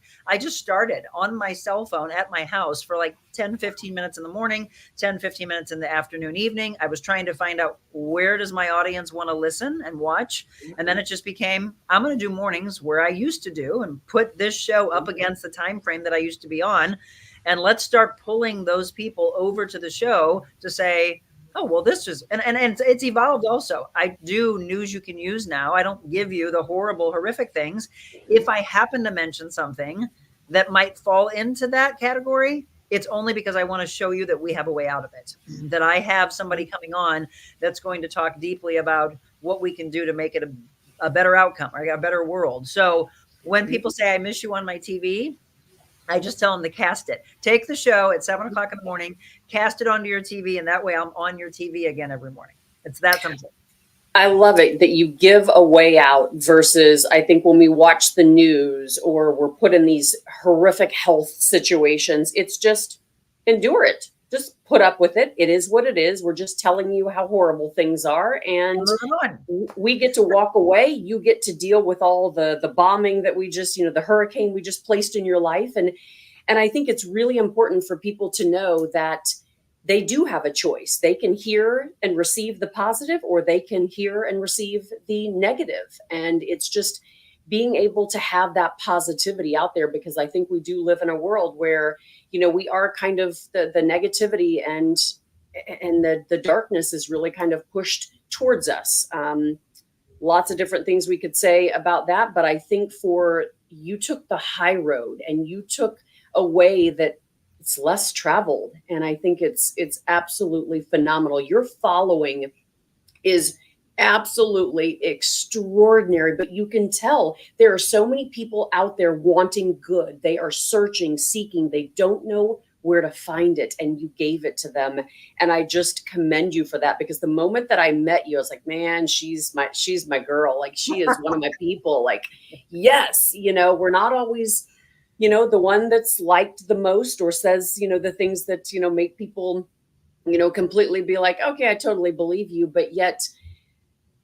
[SPEAKER 2] started on my cell phone at my house for like 10, 15 minutes in the morning, 10, 15 minutes in the afternoon, evening. I was trying to find out, where does my audience want to listen and watch? And then it just became, I'm going to do mornings where I used to do and put this show up against the time frame that I used to be on. And let's start pulling those people over to the show to say, oh, well, this is, and it's evolved also. I do news you can use now. I don't give you the horrible, horrific things. If I happen to mention something that might fall into that category, it's only because I want to show you that we have a way out of it, that I have somebody coming on that's going to talk deeply about what we can do to make it a better outcome or a better world. So when people say, I miss you on my TV, I just tell them to cast it. Take the show at 7 o'clock in the morning, cast it onto your TV, and that way I'm on your TV again every morning. It's that simple.
[SPEAKER 1] I love it that you give a way out versus I think when we watch the news or we're put in these horrific health situations, it's just endure it. Just put up with it. It is what it is. We're just telling you how horrible things are. And we get to walk away. You get to deal with all the bombing that we just, the hurricane we just placed in your life. And I think it's really important for people to know that they do have a choice. They can hear and receive the positive, or they can hear and receive the negative. And it's just being able to have that positivity out there, because I think we do live in a world where, we are kind of the negativity and the darkness is really kind of pushed towards us. Lots of different things we could say about that. But I think you took the high road and you took a way that it's less traveled. And I think it's absolutely phenomenal. Your following is absolutely extraordinary, but you can tell there are so many people out there wanting good. They are searching, seeking, they don't know where to find it, and you gave it to them. And I just commend you for that, because the moment that I met you, I was like, man, she's my girl. Like, she is one of my people. Like, yes, we're not always the one that's liked the most or says, the things that, make people, completely be like, okay, I totally believe you. But yet,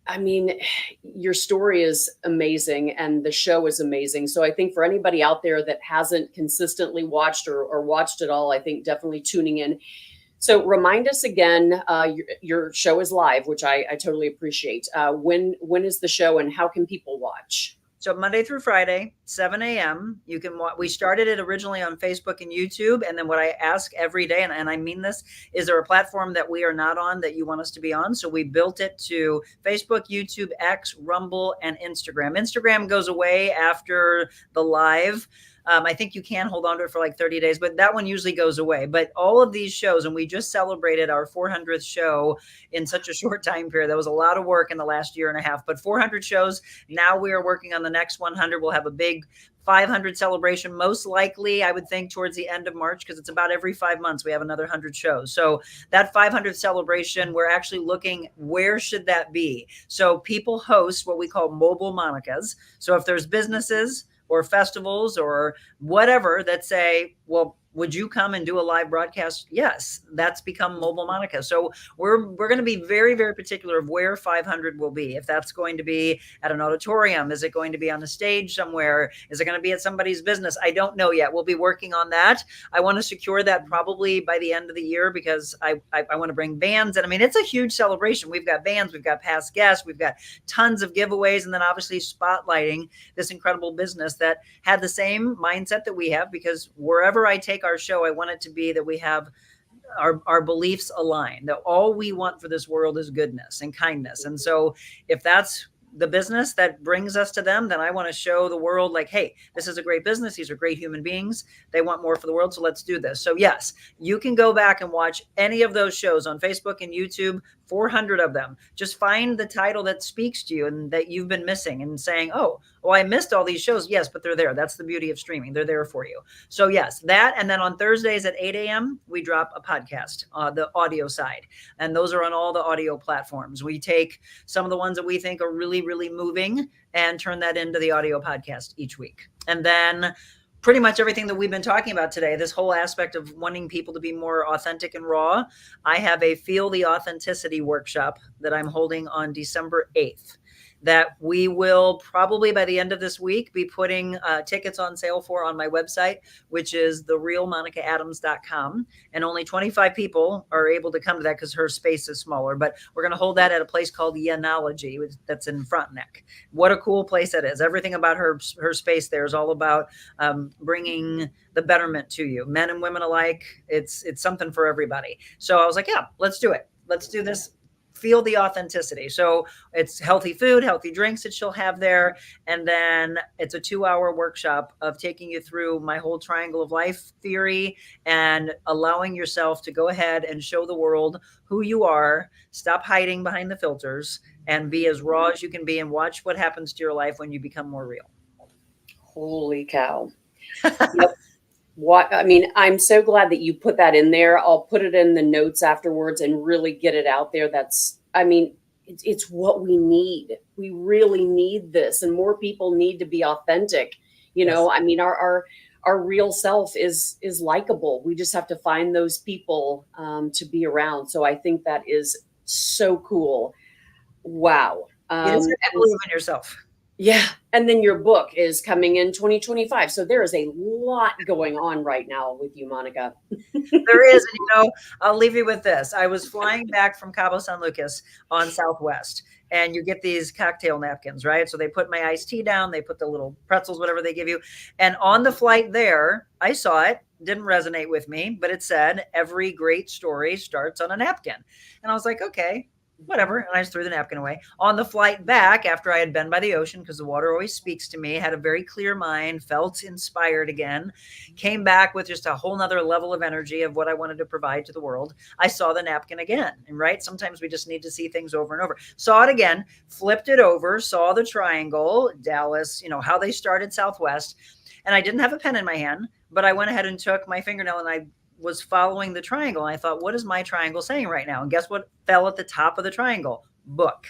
[SPEAKER 1] I mean, your story is amazing and the show is amazing. So I think for anybody out there that hasn't consistently watched or watched it all, I think definitely tuning in. So remind us again, your show is live, which I totally appreciate. When is the show and how can people watch?
[SPEAKER 2] So Monday through Friday, 7 a.m. You can we started it originally on Facebook and YouTube. And then what I ask every day, and I mean this, is there a platform that we are not on that you want us to be on? So we built it to Facebook, YouTube, X, Rumble, and Instagram. Instagram goes away after the live. I think you can hold on to it for like 30 days, but that one usually goes away. But all of these shows, and we just celebrated our 400th show in such a short time period. That was a lot of work in the last year and a half, but 400 shows. Now we are working on the next 100. We'll have a big 500 celebration, most likely, I would think, towards the end of March, because it's about every 5 months we have another 100 shows. So that 500 celebration, we're actually looking, where should that be? So people host what we call mobile Monikas. So if there's businesses or festivals or whatever that say, well, would you come and do a live broadcast? Yes, that's become Mobile Monica. So we're going to be very, very particular of where 500 will be. If that's going to be at an auditorium, is it going to be on a stage somewhere? Is it going to be at somebody's business? I don't know yet. We'll be working on that. I want to secure that probably by the end of the year, because I want to bring bands. And I mean, it's a huge celebration. We've got bands, we've got past guests, we've got tons of giveaways, and then obviously spotlighting this incredible business that had the same mindset that we have, because wherever I take our show, I want it to be that we have our beliefs align, that all we want for this world is goodness and kindness. And so if that's the business that brings us to them, then I want to show the world, like, hey, this is a great business. These are great human beings. They want more for the world. So let's do this. So yes, you can go back and watch any of those shows on Facebook and YouTube, 400 of them. Just find the title that speaks to you and that you've been missing, and saying, oh, I missed all these shows. Yes, but they're there. That's the beauty of streaming. They're there for you. So yes, that. And then on Thursdays at 8 a.m., we drop a podcast, the audio side. And those are on all the audio platforms. We take some of the ones that we think are really, really moving and turn that into the audio podcast each week. And then pretty much everything that we've been talking about today, this whole aspect of wanting people to be more authentic and raw. I have a Feel the Authenticity workshop that I'm holding on December 8th. That we will probably by the end of this week be putting tickets on sale for on my website, which is therealmonicaadams.com. And only 25 people are able to come to that because her space is smaller. But we're going to hold that at a place called Yenology, that's in Frontenac. What a cool place that is. Everything about her space there is all about bringing the betterment to you, men and women alike. It's something for everybody. So I was like, yeah, let's do it. let's do this. Feel the authenticity. So it's healthy food, healthy drinks that she'll have there. And then it's a 2-hour workshop of taking you through my whole triangle of life theory and allowing yourself to go ahead and show the world who you are, stop hiding behind the filters, and be as raw as you can be, and watch what happens to your life when you become more real.
[SPEAKER 1] Holy cow. Yep. What I mean, I'm so glad that you put that in there. I'll put it in the notes afterwards and really get it out there. That's, I mean, it's what we need. We really need this, and more people need to be authentic.
[SPEAKER 2] Yes.
[SPEAKER 1] I mean, our real self is likable. We just have to find those people to be around. So I think that is so cool. Wow.
[SPEAKER 2] You just have to believe in yourself.
[SPEAKER 1] Yeah. And then your book is coming in 2025. So there is a lot going on right now with you, Monica.
[SPEAKER 2] There is. And, I'll leave you with this. I was flying back from Cabo San Lucas on Southwest, and you get these cocktail napkins, right? So they put my iced tea down, they put the little pretzels, whatever they give you. And on the flight there, I saw it, didn't resonate with me, but it said, every great story starts on a napkin. And I was like, okay, whatever. And I just threw the napkin away. On the flight back, after I had been by the ocean, because the water always speaks to me, had a very clear mind, felt inspired again, came back with just a whole nother level of energy of what I wanted to provide to the world. I saw the napkin again. And right, sometimes we just need to see things over and over. Saw it again, flipped it over, saw the triangle, Dallas, how they started Southwest. And I didn't have a pen in my hand, but I went ahead and took my fingernail and I was following the triangle. And I thought, what is my triangle saying right now? And guess what fell at the top of the triangle? Book.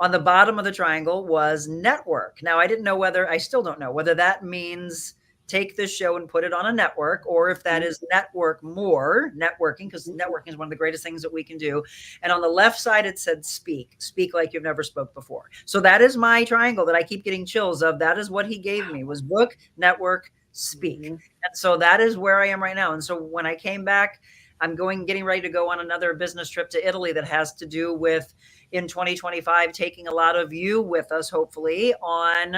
[SPEAKER 2] On the bottom of the triangle was network. Now, I still don't know whether that means take this show and put it on a network, or if that is networking, because networking is one of the greatest things that we can do. And on the left side, it said speak like you've never spoke before. So that is my triangle that I keep getting chills of. That is what he gave me, was book, network, speak. Mm-hmm. And so that is where I am right now. And so when I came back, I'm getting ready to go on another business trip to Italy that has to do with, in 2025, taking a lot of you with us, hopefully, on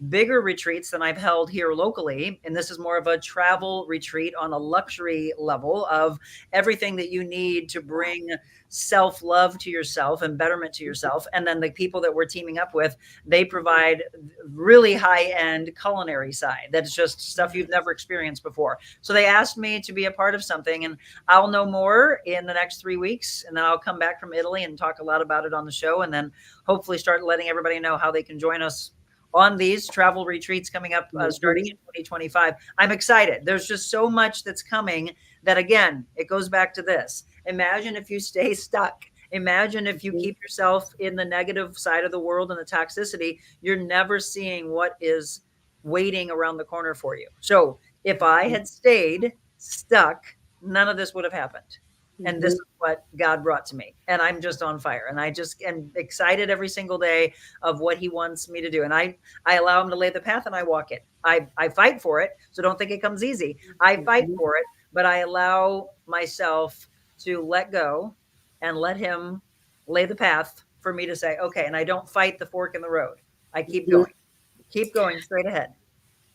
[SPEAKER 2] bigger retreats than I've held here locally. And this is more of a travel retreat on a luxury level of everything that you need to bring self-love to yourself and betterment to yourself. And then the people that we're teaming up with, they provide really high-end culinary side. That's just stuff you've never experienced before. So they asked me to be a part of something, and I'll know more in the next 3 weeks. And then I'll come back from Italy and talk a lot about it on the show, and then hopefully start letting everybody know how they can join us on these travel retreats coming up starting in 2025. I'm excited. There's just so much that's coming that, again, it goes back to this. Imagine if you stay stuck. Imagine if you keep yourself in the negative side of the world and the toxicity, you're never seeing what is waiting around the corner for you. So if I had stayed stuck, none of this would have happened. And this is what God brought to me. And I'm just on fire. And I just am excited every single day of what he wants me to do. And I allow him to lay the path and I walk it. I fight for it. So don't think it comes easy. I fight for it, but I allow myself to let go and let him lay the path for me to say, okay. And I don't fight the fork in the road. I keep going straight ahead.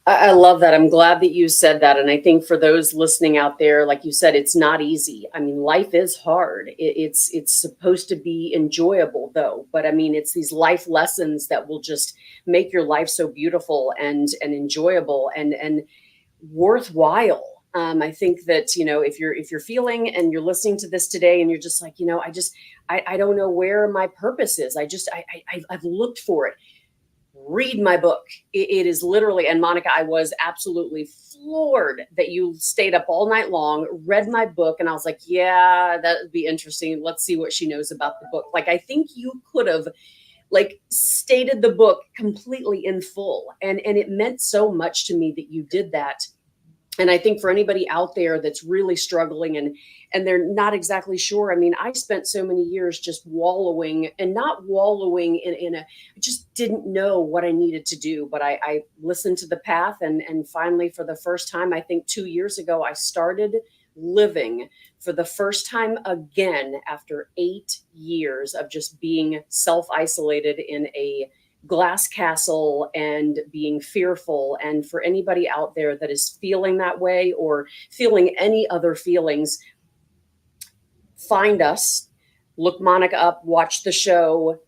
[SPEAKER 1] I love that. I'm glad that you said that. And I think for those listening out there, like you said, it's not easy. I mean, life is hard. It's supposed to be enjoyable, though. But I mean, it's these life lessons that will just make your life so beautiful and enjoyable and worthwhile. I think that, if you're feeling and you're listening to this today and you're just like, I don't know where my purpose is. I've looked for it. Read my book. It is literally, and Monica, I was absolutely floored that you stayed up all night long, read my book. And I was like, yeah, that would be interesting. Let's see what she knows about the book. Like, I think you could have stated the book completely in full. And it meant so much to me that you did that. And I think for anybody out there that's really struggling and they're not exactly sure. I mean, I spent so many years just wallowing and not wallowing I just didn't know what I needed to do. But I listened to the path. And finally, for the first time, I think 2 years ago, I started living for the first time again after 8 years of just being self-isolated in a glass castle and being fearful. And for anybody out there that is feeling that way or feeling any other feelings, find us. look Monica up, watch the show,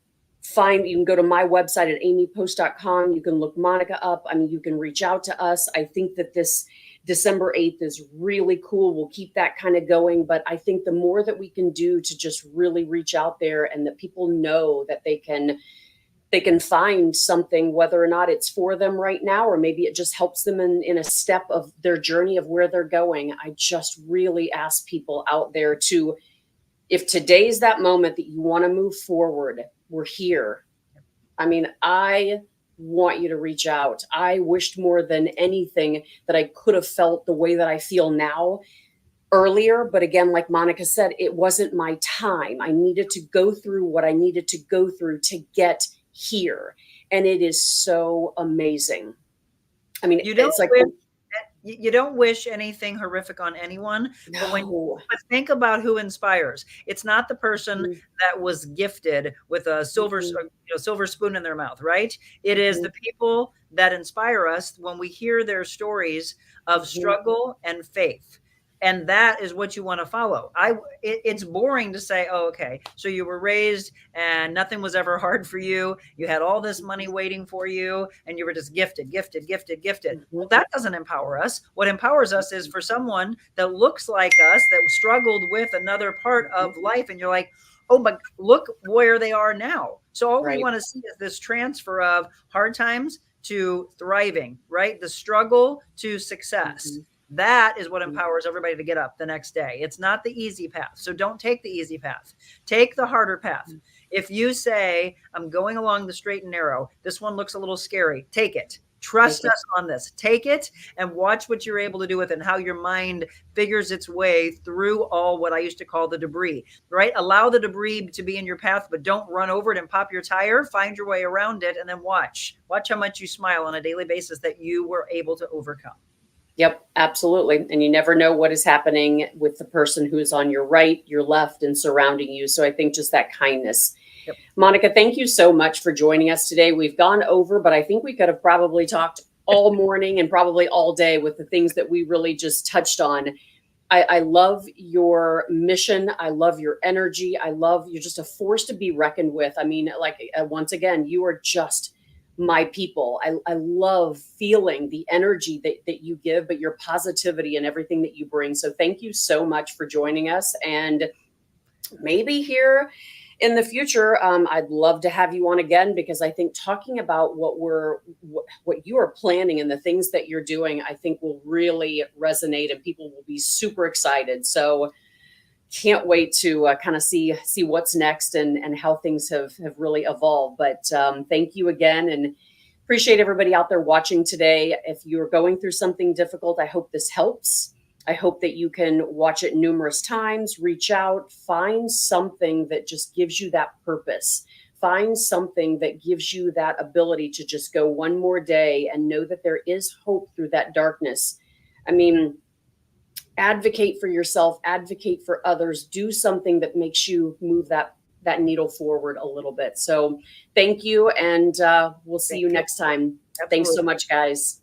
[SPEAKER 1] you can go to my website at amypost.com. You can look Monica up. I mean, you can reach out to us. I think that this December 8th is really cool. We'll keep that kind of going. But I think the more that we can do to just really reach out there and that people know that they can find something, whether or not it's for them right now, or maybe it just helps them in a step of their journey of where they're going. I just really ask people out there to, if today's that moment that you want to move forward, we're here. I mean, I want you to reach out. I wished more than anything that I could have felt the way that I feel now earlier. But again, like Monica said, it wasn't my time. I needed to go through what I needed to go through to get here. And it is so amazing. I mean, it's like,
[SPEAKER 2] you don't wish anything horrific on anyone,
[SPEAKER 1] no.
[SPEAKER 2] but think about who inspires. It's not the person that was gifted with a silver spoon in their mouth, right? It is the people that inspire us when we hear their stories of struggle and faith. And that is what you want to follow. It's boring to say, oh, okay, so you were raised and nothing was ever hard for you. You had all this money waiting for you and you were just gifted. Well, that doesn't empower us. What empowers us is for someone that looks like us, that struggled with another part of life. And you're like, oh, but look where they are now. So all we want to see is this transfer of hard times to thriving, right? The struggle to success. That is what empowers everybody to get up the next day. It's not the easy path. So don't take the easy path. Take the harder path. If you say, I'm going along the straight and narrow, this one looks a little scary, take it. Trust us on this. Take it and watch what you're able to do with it and how your mind figures its way through all what I used to call the debris, right? Allow the debris to be in your path, but don't run over it and pop your tire. Find your way around it and then watch how much you smile on a daily basis that you were able to overcome.
[SPEAKER 1] Yep, absolutely. And you never know what is happening with the person who's on your right, your left, and surrounding you. So I think just that kindness. Yep. Monica, thank you so much for joining us today. We've gone over, but I think we could have probably talked all morning and probably all day with the things that we really just touched on. I love your mission. I love your energy. You're just a force to be reckoned with. I mean, like, once again, you are just my people. I love feeling the energy that you give, but your positivity and everything that you bring. So thank you so much for joining us. And maybe here in the future, I'd love to have you on again, because I think talking about what you are planning and the things that you're doing, I think will really resonate and people will be super excited. So can't wait to kind of see what's next and how things have really evolved. But thank you again, and appreciate everybody out there watching today. If you're going through something difficult, I hope this helps. I hope that you can watch it numerous times, reach out, find something that just gives you that purpose. Find something that gives you that ability to just go one more day and know that there is hope through that darkness. I mean, advocate for yourself, advocate for others, do something that makes you move that needle forward a little bit. So thank you. And we'll see you next time. Absolutely. Thanks so much, guys.